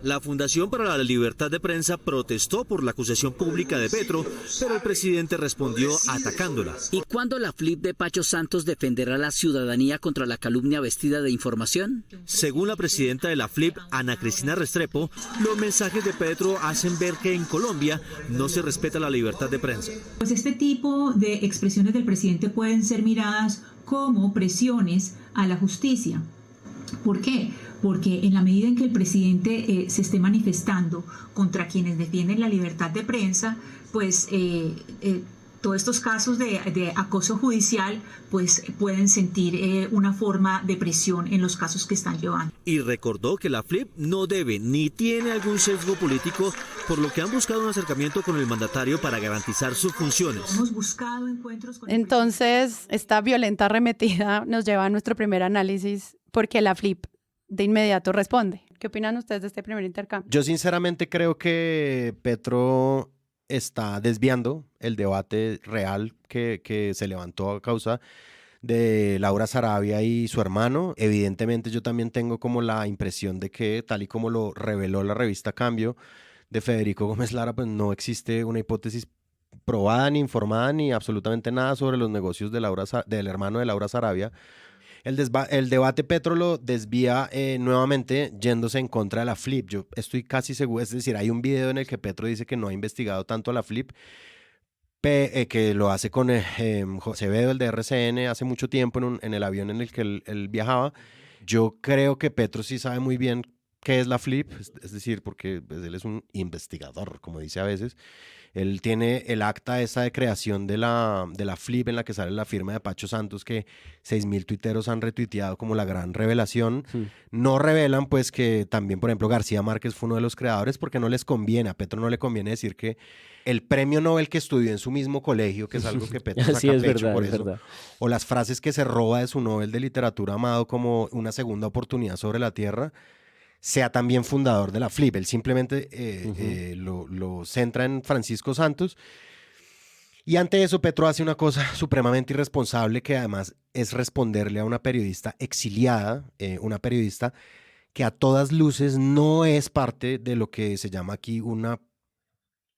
La Fundación para la Libertad de Prensa protestó por la acusación pública de Petro, pero el presidente respondió atacándola. ¿Y cuándo la FLIP de Pacho Santos defenderá a la ciudadanía contra la calumnia vestida de información? Según la presidenta de la FLIP, Ana Cristina Restrepo, los mensajes de Petro hacen ver que en Colombia no se respeta la libertad de prensa. Pues este tipo de expresiones del presidente pueden ser miradas como presiones a la justicia. ¿Por qué? Porque en la medida en que el presidente se esté manifestando contra quienes defienden la libertad de prensa, pues todos estos casos de acoso judicial pues pueden sentir una forma de presión en los casos que están llevando. Y recordó que la FLIP no debe ni tiene algún sesgo político, por lo que han buscado un acercamiento con el mandatario para garantizar sus funciones. Hemos buscado encuentros con Entonces, esta violenta arremetida nos lleva a nuestro primer análisis, porque la FLIP de inmediato responde. ¿Qué opinan ustedes de este primer intercambio? Yo sinceramente creo que Petro está desviando el debate real que se levantó a causa de Laura Sarabia y su hermano. Evidentemente yo también tengo como la impresión de que, tal y como lo reveló la revista Cambio de Federico Gómez Lara, pues no existe una hipótesis probada ni informada ni absolutamente nada sobre los negocios del hermano de Laura Sarabia. El debate Petro lo desvía nuevamente yéndose en contra de la FLIP. Yo estoy casi seguro, es decir, hay un video en el que Petro dice que no ha investigado tanto a la FLIP, que lo hace con José Bedo, el de RCN, hace mucho tiempo en el avión en el que él viajaba. Yo creo que Petro sí sabe muy bien qué es la FLIP, es decir, porque pues, él es un investigador, como dice a veces. Él tiene el acta esa de creación de la FLIP en la que sale la firma de Pacho Santos, que 6.000 tuiteros han retuiteado como la gran revelación. No revelan pues que también, por ejemplo, García Márquez fue uno de los creadores, porque no les conviene, a Petro no le conviene decir que el premio Nobel que estudió en su mismo colegio, que es algo que Petro saca Sí, es pecho verdad, por es eso, verdad. o las frases que se roba de su Nobel de literatura amado como una segunda oportunidad sobre la tierra, sea también fundador de la FLIP. Él simplemente lo centra en Francisco Santos. Y ante eso, Petro hace una cosa supremamente irresponsable, que además es responderle a una periodista exiliada, una periodista que a todas luces no es parte de lo que se llama aquí una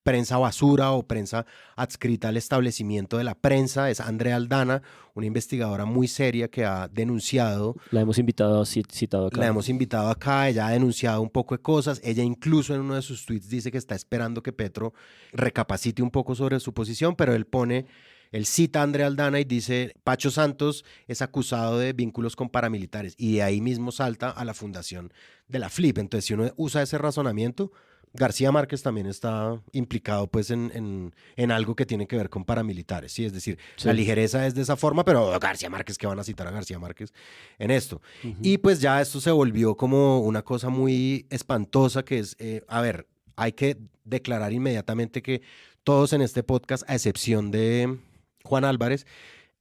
prensa basura o prensa adscrita al establecimiento de la prensa. Es Andrea Aldana, una investigadora muy seria que ha denunciado. La hemos citado acá. La hemos invitado acá, ella ha denunciado un poco de cosas. Ella incluso en uno de sus tweets dice que está esperando que Petro recapacite un poco sobre su posición, pero él cita a Andrea Aldana y dice: Pacho Santos es acusado de vínculos con paramilitares, y de ahí mismo salta a la fundación de la FLIP. Entonces, si uno usa ese razonamiento, García Márquez también está implicado pues en algo que tiene que ver con paramilitares, ¿sí? Es decir, Sí. La ligereza es de esa forma, pero García Márquez, ¿qué van a citar a García Márquez en esto? Y pues ya esto se volvió como una cosa muy espantosa, que es, a ver, hay que declarar inmediatamente que todos en este podcast, a excepción de Juan Álvarez,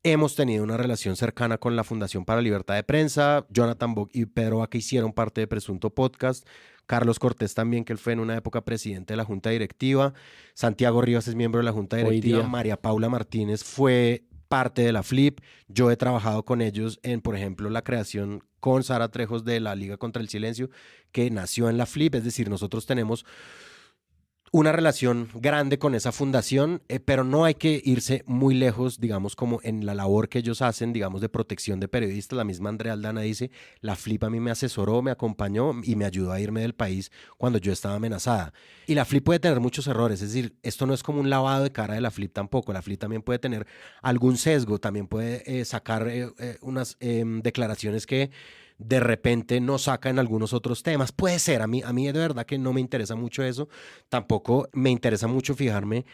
hemos tenido una relación cercana con la Fundación para la Libertad de Prensa. Jonathan Bock y Pedro Vaca hicieron parte de Presunto Podcast. Carlos Cortés también, que él fue en una época presidente de la Junta Directiva. Santiago Rivas es miembro de la Junta Hoy Directiva. día. María Paula Martínez fue parte de la FLIP. Yo he trabajado con ellos en, por ejemplo, la creación con Sara Trejos de la Liga contra el Silencio, que nació en la FLIP. Es decir, nosotros tenemos una relación grande con esa fundación, pero no hay que irse muy lejos, digamos, como en la labor que ellos hacen, digamos, de protección de periodistas. La misma Andrea Aldana dice: la FLIP a mí me asesoró, me acompañó y me ayudó a irme del país cuando yo estaba amenazada. Y la FLIP puede tener muchos errores, es decir, esto no es como un lavado de cara de la FLIP tampoco. La FLIP también puede tener algún sesgo, también puede sacar unas declaraciones que de repente no saca en algunos otros temas. Puede ser, a mí de verdad que no me interesa mucho eso. Tampoco me interesa mucho fijarme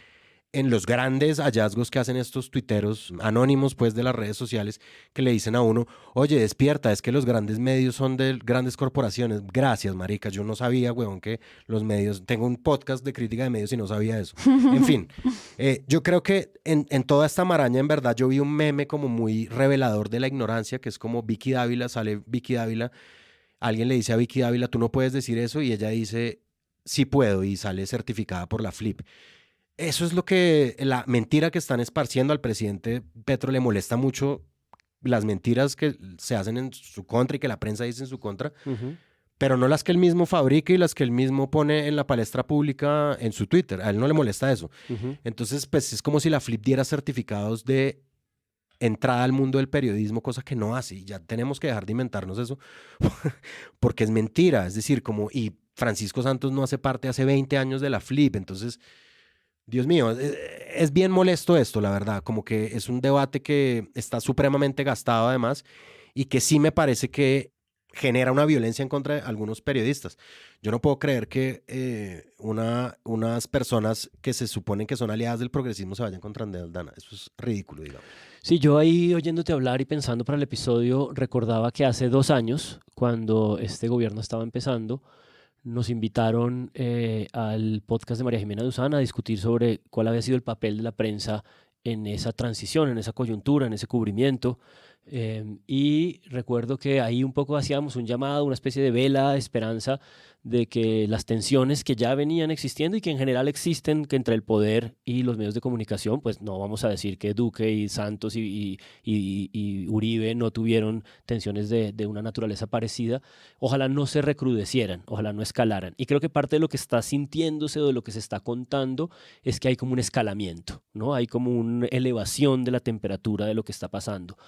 en los grandes hallazgos que hacen estos tuiteros anónimos pues de las redes sociales, que le dicen a uno: oye, despierta, es que los grandes medios son de grandes corporaciones. Gracias, marica, yo no sabía, huevón, que los medios... Tengo un podcast de crítica de medios y no sabía eso. En fin, yo creo que en toda esta maraña, en verdad, yo vi un meme como muy revelador de la ignorancia, que es como Vicky Dávila, sale Vicky Dávila, alguien le dice a Vicky Dávila: tú no puedes decir eso, y ella dice: sí puedo, y sale certificada por la FLIP. Eso es lo que, la mentira que están esparciendo. Al presidente Petro le molesta mucho las mentiras que se hacen en su contra y que la prensa dice en su contra, pero no las que él mismo fabrica y las que él mismo pone en la palestra pública en su Twitter. A él no le molesta eso. Entonces, pues es como si la FLIP diera certificados de entrada al mundo del periodismo, cosa que no hace, y ya tenemos que dejar de inventarnos eso porque es mentira. Es decir, y Francisco Santos no hace parte hace 20 años de la FLIP. Entonces, Dios mío, es bien molesto esto, la verdad. Como que es un debate que está supremamente gastado además, y que sí me parece que genera una violencia en contra de algunos periodistas. Yo no puedo creer que unas personas que se suponen que son aliadas del progresismo se vayan contra Andrea Aldana. Eso es ridículo, digamos. Sí, yo ahí oyéndote hablar y pensando para el episodio, recordaba que hace 2 años, cuando este gobierno estaba empezando, nos invitaron al podcast de María Jimena Duzán a discutir sobre cuál había sido el papel de la prensa en esa transición, en esa coyuntura, en ese cubrimiento. Y recuerdo que ahí un poco hacíamos un llamado, una especie de vela de esperanza de que las tensiones que ya venían existiendo y que en general existen, que entre el poder y los medios de comunicación, pues no vamos a decir que Duque y Santos y Uribe no tuvieron tensiones de una naturaleza parecida, ojalá no se recrudecieran, ojalá no escalaran. Y creo que parte de lo que está sintiéndose o de lo que se está contando es que hay como un escalamiento, ¿no? Hay como una elevación de la temperatura de lo que está pasando.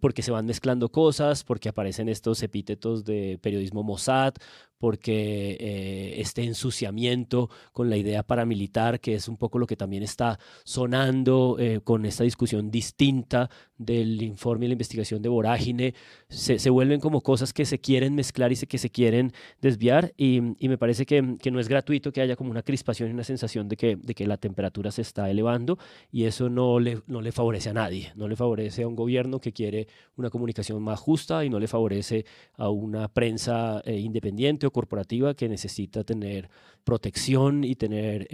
Porque se van mezclando cosas, porque aparecen estos epítetos de periodismo Mossad, porque este ensuciamiento con la idea paramilitar, que es un poco lo que también está sonando con esta discusión distinta del informe y la investigación de Vorágine, se vuelven como cosas que se quieren mezclar y que se quieren desviar, y me parece que no es gratuito que haya como una crispación y una sensación de que la temperatura se está elevando, y eso no le favorece a nadie, no le favorece a un gobierno que quiere una comunicación más justa y no le favorece a una prensa independiente o corporativa que necesita tener protección y tener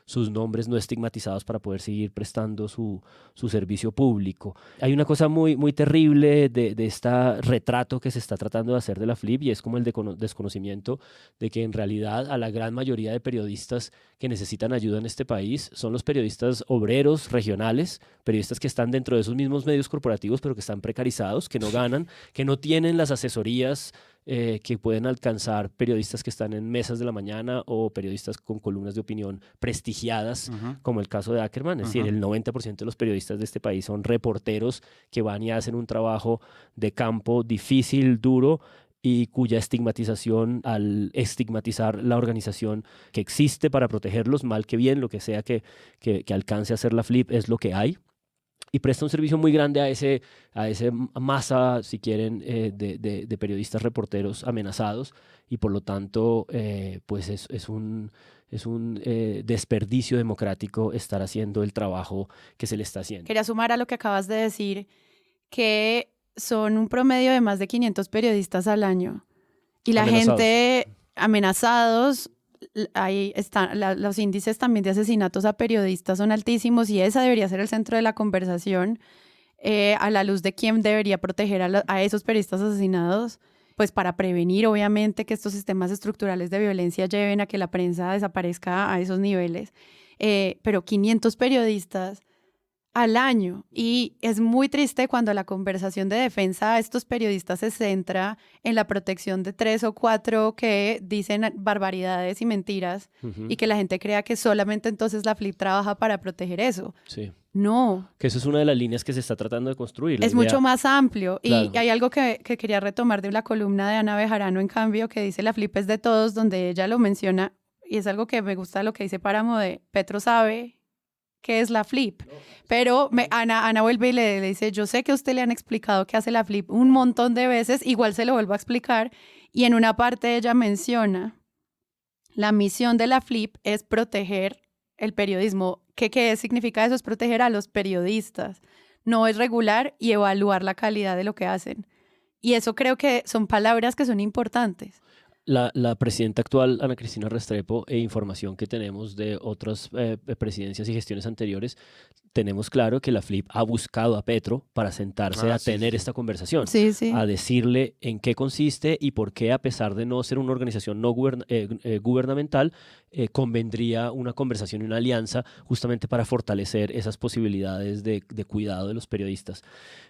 sus nombres no estigmatizados para poder seguir prestando su servicio público. Hay una cosa muy, muy terrible de este retrato que se está tratando de hacer de la FLIP, y es como el desconocimiento de que en realidad a la gran mayoría de periodistas que necesitan ayuda en este país son los periodistas obreros regionales, periodistas que están dentro de esos mismos medios corporativos pero que están precarizados, que no ganan, que no tienen las asesorías que pueden alcanzar periodistas que están en mesas de la mañana o periodistas con columnas de opinión prestigiadas, como el caso de Ackerman. Es decir, el 90% de los periodistas de este país son reporteros que van y hacen un trabajo de campo difícil, duro, y cuya estigmatización, al estigmatizar la organización que existe para protegerlos, mal que bien, lo que sea que alcance a hacer la FLIP, es lo que hay. Y presta un servicio muy grande a esa masa, si quieren, de periodistas reporteros amenazados, y por lo tanto pues es un desperdicio democrático estar haciendo el trabajo que se le está haciendo. Quería sumar a lo que acabas de decir, que son un promedio de más de 500 periodistas al año. Y la gente amenazados. Ahí están, los índices también de asesinatos a periodistas son altísimos, y esa debería ser el centro de la conversación, a la luz de quién debería proteger a esos periodistas asesinados, pues para prevenir obviamente que estos sistemas estructurales de violencia lleven a que la prensa desaparezca a esos niveles. Pero 500 periodistas al año, y es muy triste cuando la conversación de defensa a estos periodistas se centra en la protección de 3 o 4 que dicen barbaridades y mentiras, y que la gente crea que solamente entonces la FLIP trabaja para proteger eso. Sí. No. Que eso es una de las líneas que se está tratando de construir. Es mucho más amplio. Claro. Y hay algo que quería retomar de la columna de Ana Bejarano, en cambio, que dice la FLIP es de todos, donde ella lo menciona, y es algo que me gusta lo que dice Páramo, de Petro sabe qué es la FLIP. Pero Ana vuelve y le dice, yo sé que a usted le han explicado qué hace la FLIP un montón de veces, igual se lo vuelvo a explicar. Y en una parte ella menciona, la misión de la FLIP es proteger el periodismo. ¿Qué significa eso? Es proteger a los periodistas, no es regular y evaluar la calidad de lo que hacen. Y eso creo que son palabras que son importantes. La presidenta actual, Ana Cristina Restrepo, e información que tenemos de otras presidencias y gestiones anteriores, tenemos claro que la FLIP ha buscado a Petro para sentarse a tener esta conversación, a decirle en qué consiste y por qué, a pesar de no ser una organización no gubernamental, convendría una conversación y una alianza justamente para fortalecer esas posibilidades de cuidado de los periodistas.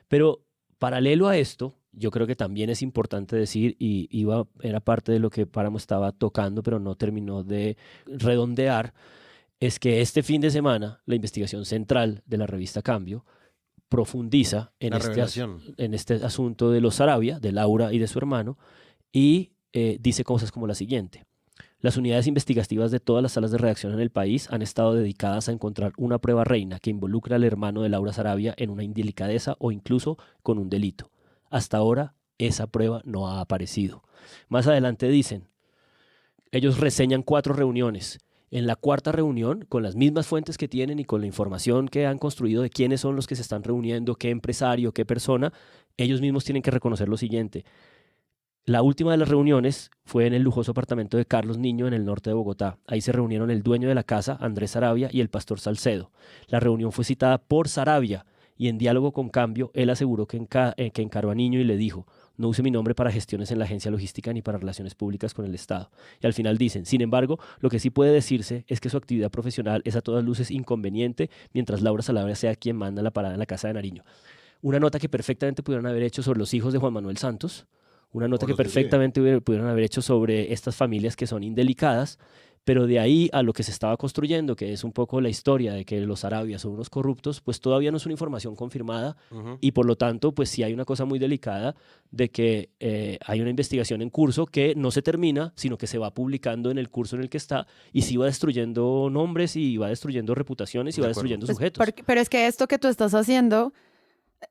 Pero paralelo a esto, yo creo que también es importante decir, y era parte de lo que Páramo estaba tocando, pero no terminó de redondear, es que este fin de semana la investigación central de la revista Cambio profundiza en este asunto de los Sarabia, de Laura y de su hermano, y dice cosas como la siguiente. Las unidades investigativas de todas las salas de redacción en el país han estado dedicadas a encontrar una prueba reina que involucra al hermano de Laura Sarabia en una indelicadeza o incluso con un delito. Hasta ahora, esa prueba no ha aparecido. Más adelante dicen, ellos reseñan 4 reuniones. En la 4ª reunión, con las mismas fuentes que tienen y con la información que han construido de quiénes son los que se están reuniendo, qué empresario, qué persona, ellos mismos tienen que reconocer lo siguiente. La última de las reuniones fue en el lujoso apartamento de Carlos Niño en el norte de Bogotá. Ahí se reunieron el dueño de la casa, Andrés Sarabia, y el pastor Salcedo. La reunión fue citada por Sarabia, y en diálogo con Cambio, él aseguró que encaró a Niño y le dijo, no use mi nombre para gestiones en la agencia logística ni para relaciones públicas con el Estado. Y al final dicen, sin embargo, lo que sí puede decirse es que su actividad profesional es a todas luces inconveniente, mientras Laura Sarabia sea quien manda la parada en la casa de Nariño. Una nota que perfectamente pudieron haber hecho sobre los hijos de Juan Manuel Santos, una nota que perfectamente pudieron haber hecho sobre estas familias que son indelicadas, pero de ahí a lo que se estaba construyendo, que es un poco la historia de que los Sarabia son unos corruptos, pues todavía no es una información confirmada, y por lo tanto, pues sí hay una cosa muy delicada de que hay una investigación en curso que no se termina, sino que se va publicando en el curso en el que está, y sí va destruyendo nombres, y va destruyendo reputaciones, y va destruyendo sujetos. Pero es que esto que tú estás haciendo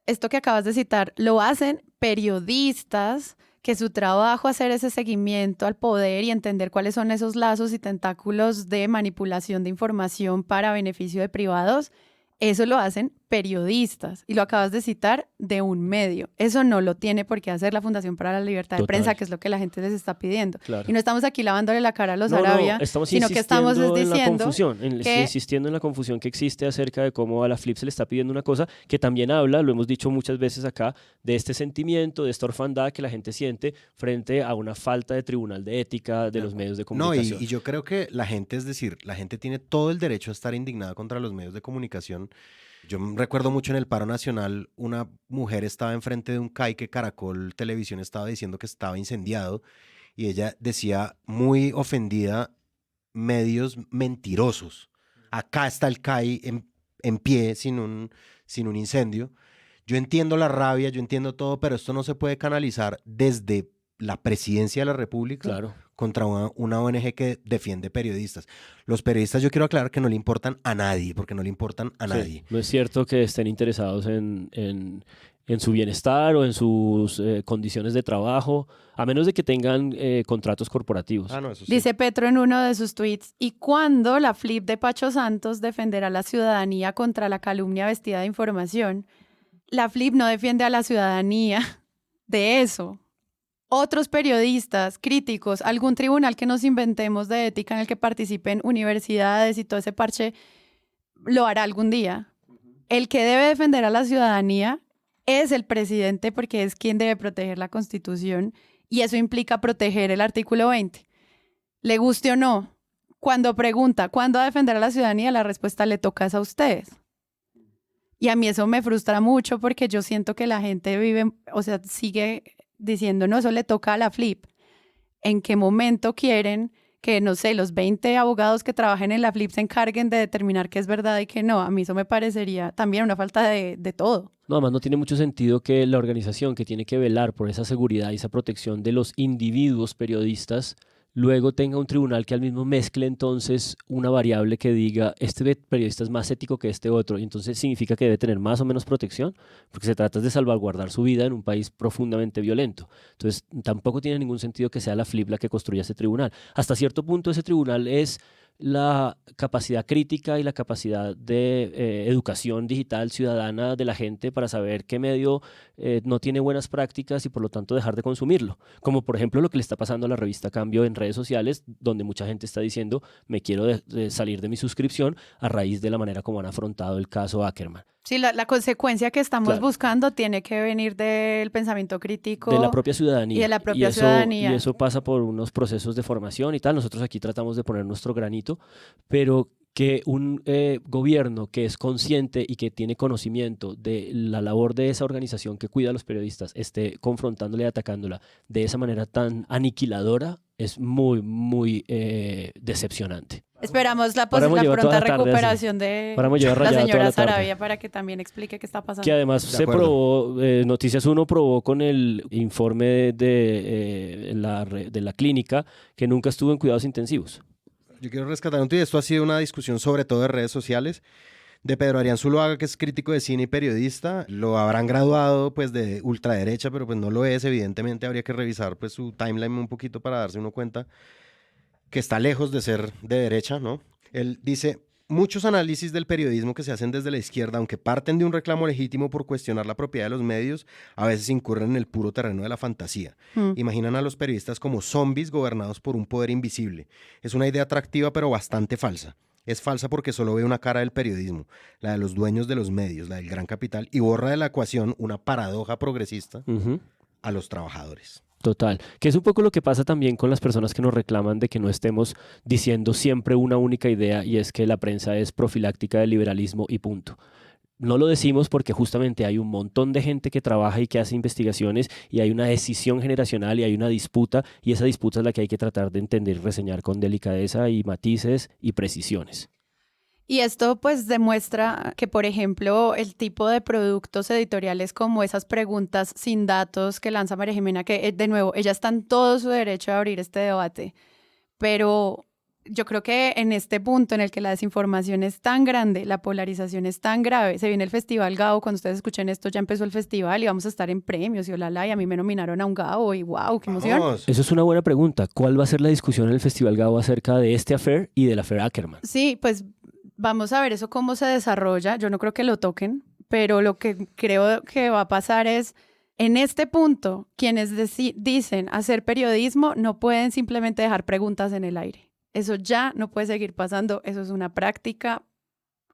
esto que acabas de citar, lo hacen periodistas que su trabajo es hacer ese seguimiento al poder y entender cuáles son esos lazos y tentáculos de manipulación de información para beneficio de privados. Eso lo hacen periodistas y lo acabas de citar de un medio. Eso no lo tiene por qué hacer la Fundación para la Libertad de Prensa, que es lo que la gente les está pidiendo. Claro. Y no estamos aquí lavándole la cara a los Arabia, sino que estamos diciendo insistiendo en la confusión que existe acerca de cómo a la Flip se le está pidiendo una cosa que también habla, lo hemos dicho muchas veces acá, de este sentimiento, de esta orfandad que la gente siente frente a una falta de tribunal de ética de los medios de comunicación. No, y yo creo que la gente, es decir, la gente tiene todo el derecho a estar indignada contra los medios de comunicación. Yo recuerdo mucho en el paro nacional, una mujer estaba enfrente de un CAI que Caracol Televisión estaba diciendo que estaba incendiado y ella decía muy ofendida, medios mentirosos. Acá está el CAI en pie sin un incendio. Yo entiendo la rabia, yo entiendo todo, pero esto no se puede canalizar desde la presidencia de la República contra una ONG que defiende periodistas. Los periodistas, yo quiero aclarar que no le importan a nadie, porque no le importan a nadie. No es cierto que estén interesados en su bienestar o en sus condiciones de trabajo, a menos de que tengan contratos corporativos. No, eso sí. Dice Petro en uno de sus tweets, ¿y cuándo la Flip de Pacho Santos defenderá a la ciudadanía contra la calumnia vestida de información? La Flip no defiende a la ciudadanía de eso. Otros periodistas, críticos, algún tribunal que nos inventemos de ética en el que participen universidades y todo ese parche, lo hará algún día. El que debe defender a la ciudadanía es el presidente porque es quien debe proteger la Constitución y eso implica proteger el artículo 20. Le guste o no, cuando pregunta ¿cuándo va a defender a la ciudadanía? La respuesta le toca es a usted. Y a mí eso me frustra mucho porque yo siento que la gente sigue diciendo, no, eso le toca a la Flip. ¿En qué momento quieren que, no sé, los 20 abogados que trabajen en la Flip se encarguen de determinar qué es verdad y qué no? A mí eso me parecería también una falta de todo. No, además no tiene mucho sentido que la organización que tiene que velar por esa seguridad y esa protección de los individuos periodistas luego tenga un tribunal que al mismo mezcle entonces una variable que diga este periodista es más ético que este otro y entonces significa que debe tener más o menos protección porque se trata de salvaguardar su vida en un país profundamente violento. Entonces tampoco tiene ningún sentido que sea la Flip la que construya ese tribunal. Hasta cierto punto ese tribunal es la capacidad crítica y la capacidad de educación digital ciudadana de la gente para saber qué medio no tiene buenas prácticas y por lo tanto dejar de consumirlo. Como por ejemplo lo que le está pasando a la revista Cambio en redes sociales, donde mucha gente está diciendo me quiero salir de mi suscripción a raíz de la manera como han afrontado el caso Ackerman. Sí, la consecuencia que estamos buscando tiene que venir del pensamiento crítico. De la propia ciudadanía. Y de la propia ciudadanía. Y eso pasa por unos procesos de formación y tal. Nosotros aquí tratamos de poner nuestro granito, pero que un gobierno que es consciente y que tiene conocimiento de la labor de esa organización que cuida a los periodistas esté confrontándola y atacándola de esa manera tan aniquiladora es muy, muy decepcionante. Esperamos la pronta recuperación de la señora Sarabia para que también explique qué está pasando. Que además se probó, Noticias 1 probó con el informe de la clínica que nunca estuvo en cuidados intensivos. Yo quiero rescatar un tuit, esto ha sido una discusión sobre todo de redes sociales, de Pedro Arián Zuluaga, que es crítico de cine y periodista. Lo habrán graduado pues de ultraderecha, pero pues no lo es, evidentemente habría que revisar pues su timeline un poquito para darse uno cuenta que está lejos de ser de derecha, ¿no? Él dice, muchos análisis del periodismo que se hacen desde la izquierda, aunque parten de un reclamo legítimo por cuestionar la propiedad de los medios, a veces incurren en el puro terreno de la fantasía. Imaginan a los periodistas como zombies gobernados por un poder invisible. Es una idea atractiva pero bastante falsa. Es falsa porque solo ve una cara del periodismo, la de los dueños de los medios, la del gran capital, y borra de la ecuación una paradoja progresista a los trabajadores. Total, que es un poco lo que pasa también con las personas que nos reclaman de que no estemos diciendo siempre una única idea y es que la prensa es profiláctica del liberalismo y punto. No lo decimos porque justamente hay un montón de gente que trabaja y que hace investigaciones y hay una decisión generacional y hay una disputa y esa disputa es la que hay que tratar de entender y reseñar con delicadeza y matices y precisiones. Y esto pues demuestra que, por ejemplo, el tipo de productos editoriales como esas preguntas sin datos que lanza María Jimena, que de nuevo, ella está en todo su derecho a abrir este debate, pero yo creo que en este punto en el que la desinformación es tan grande, la polarización es tan grave, se viene el Festival Gabo, cuando ustedes escuchen esto ya empezó el festival y vamos a estar en premios y olala, y a mí me nominaron a un Gabo y wow, qué emoción. Vamos. Eso es una buena pregunta. ¿Cuál va a ser la discusión en el Festival Gabo acerca de este affair y del affair Ackerman? Sí, pues vamos a ver eso cómo se desarrolla, yo no creo que lo toquen, pero lo que creo que va a pasar es, en este punto, quienes dicen hacer periodismo no pueden simplemente dejar preguntas en el aire. Eso ya no puede seguir pasando, eso es una práctica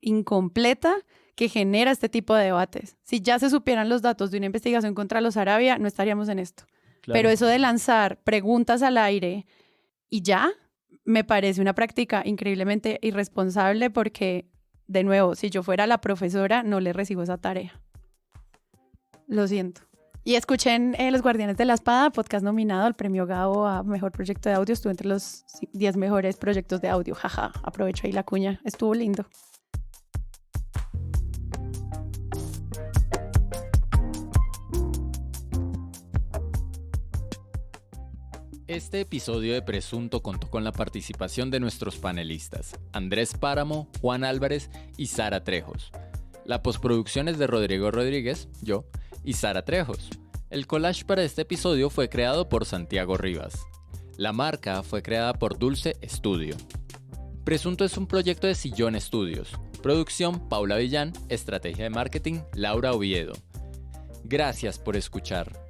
incompleta que genera este tipo de debates. Si ya se supieran los datos de una investigación contra los Sarabia, no estaríamos en esto. Claro. Pero eso de lanzar preguntas al aire y ya, me parece una práctica increíblemente irresponsable porque, de nuevo, si yo fuera la profesora, no le recibo esa tarea. Lo siento. Y escuchen Los Guardianes de la Espada, podcast nominado al Premio Gabo a Mejor Proyecto de Audio. Estuvo entre los 10 mejores proyectos de audio. Jaja, aprovecho ahí la cuña. Estuvo lindo. Este episodio de Presunto contó con la participación de nuestros panelistas, Andrés Páramo, Juan Álvarez y Sara Trejos. La postproducción es de Rodrigo Rodríguez, yo, y Sara Trejos. El collage para este episodio fue creado por Santiago Rivas. La marca fue creada por Dulce Studio. Presunto es un proyecto de Sillón Studios. Producción Paula Villán, estrategia de marketing Laura Oviedo. Gracias por escuchar.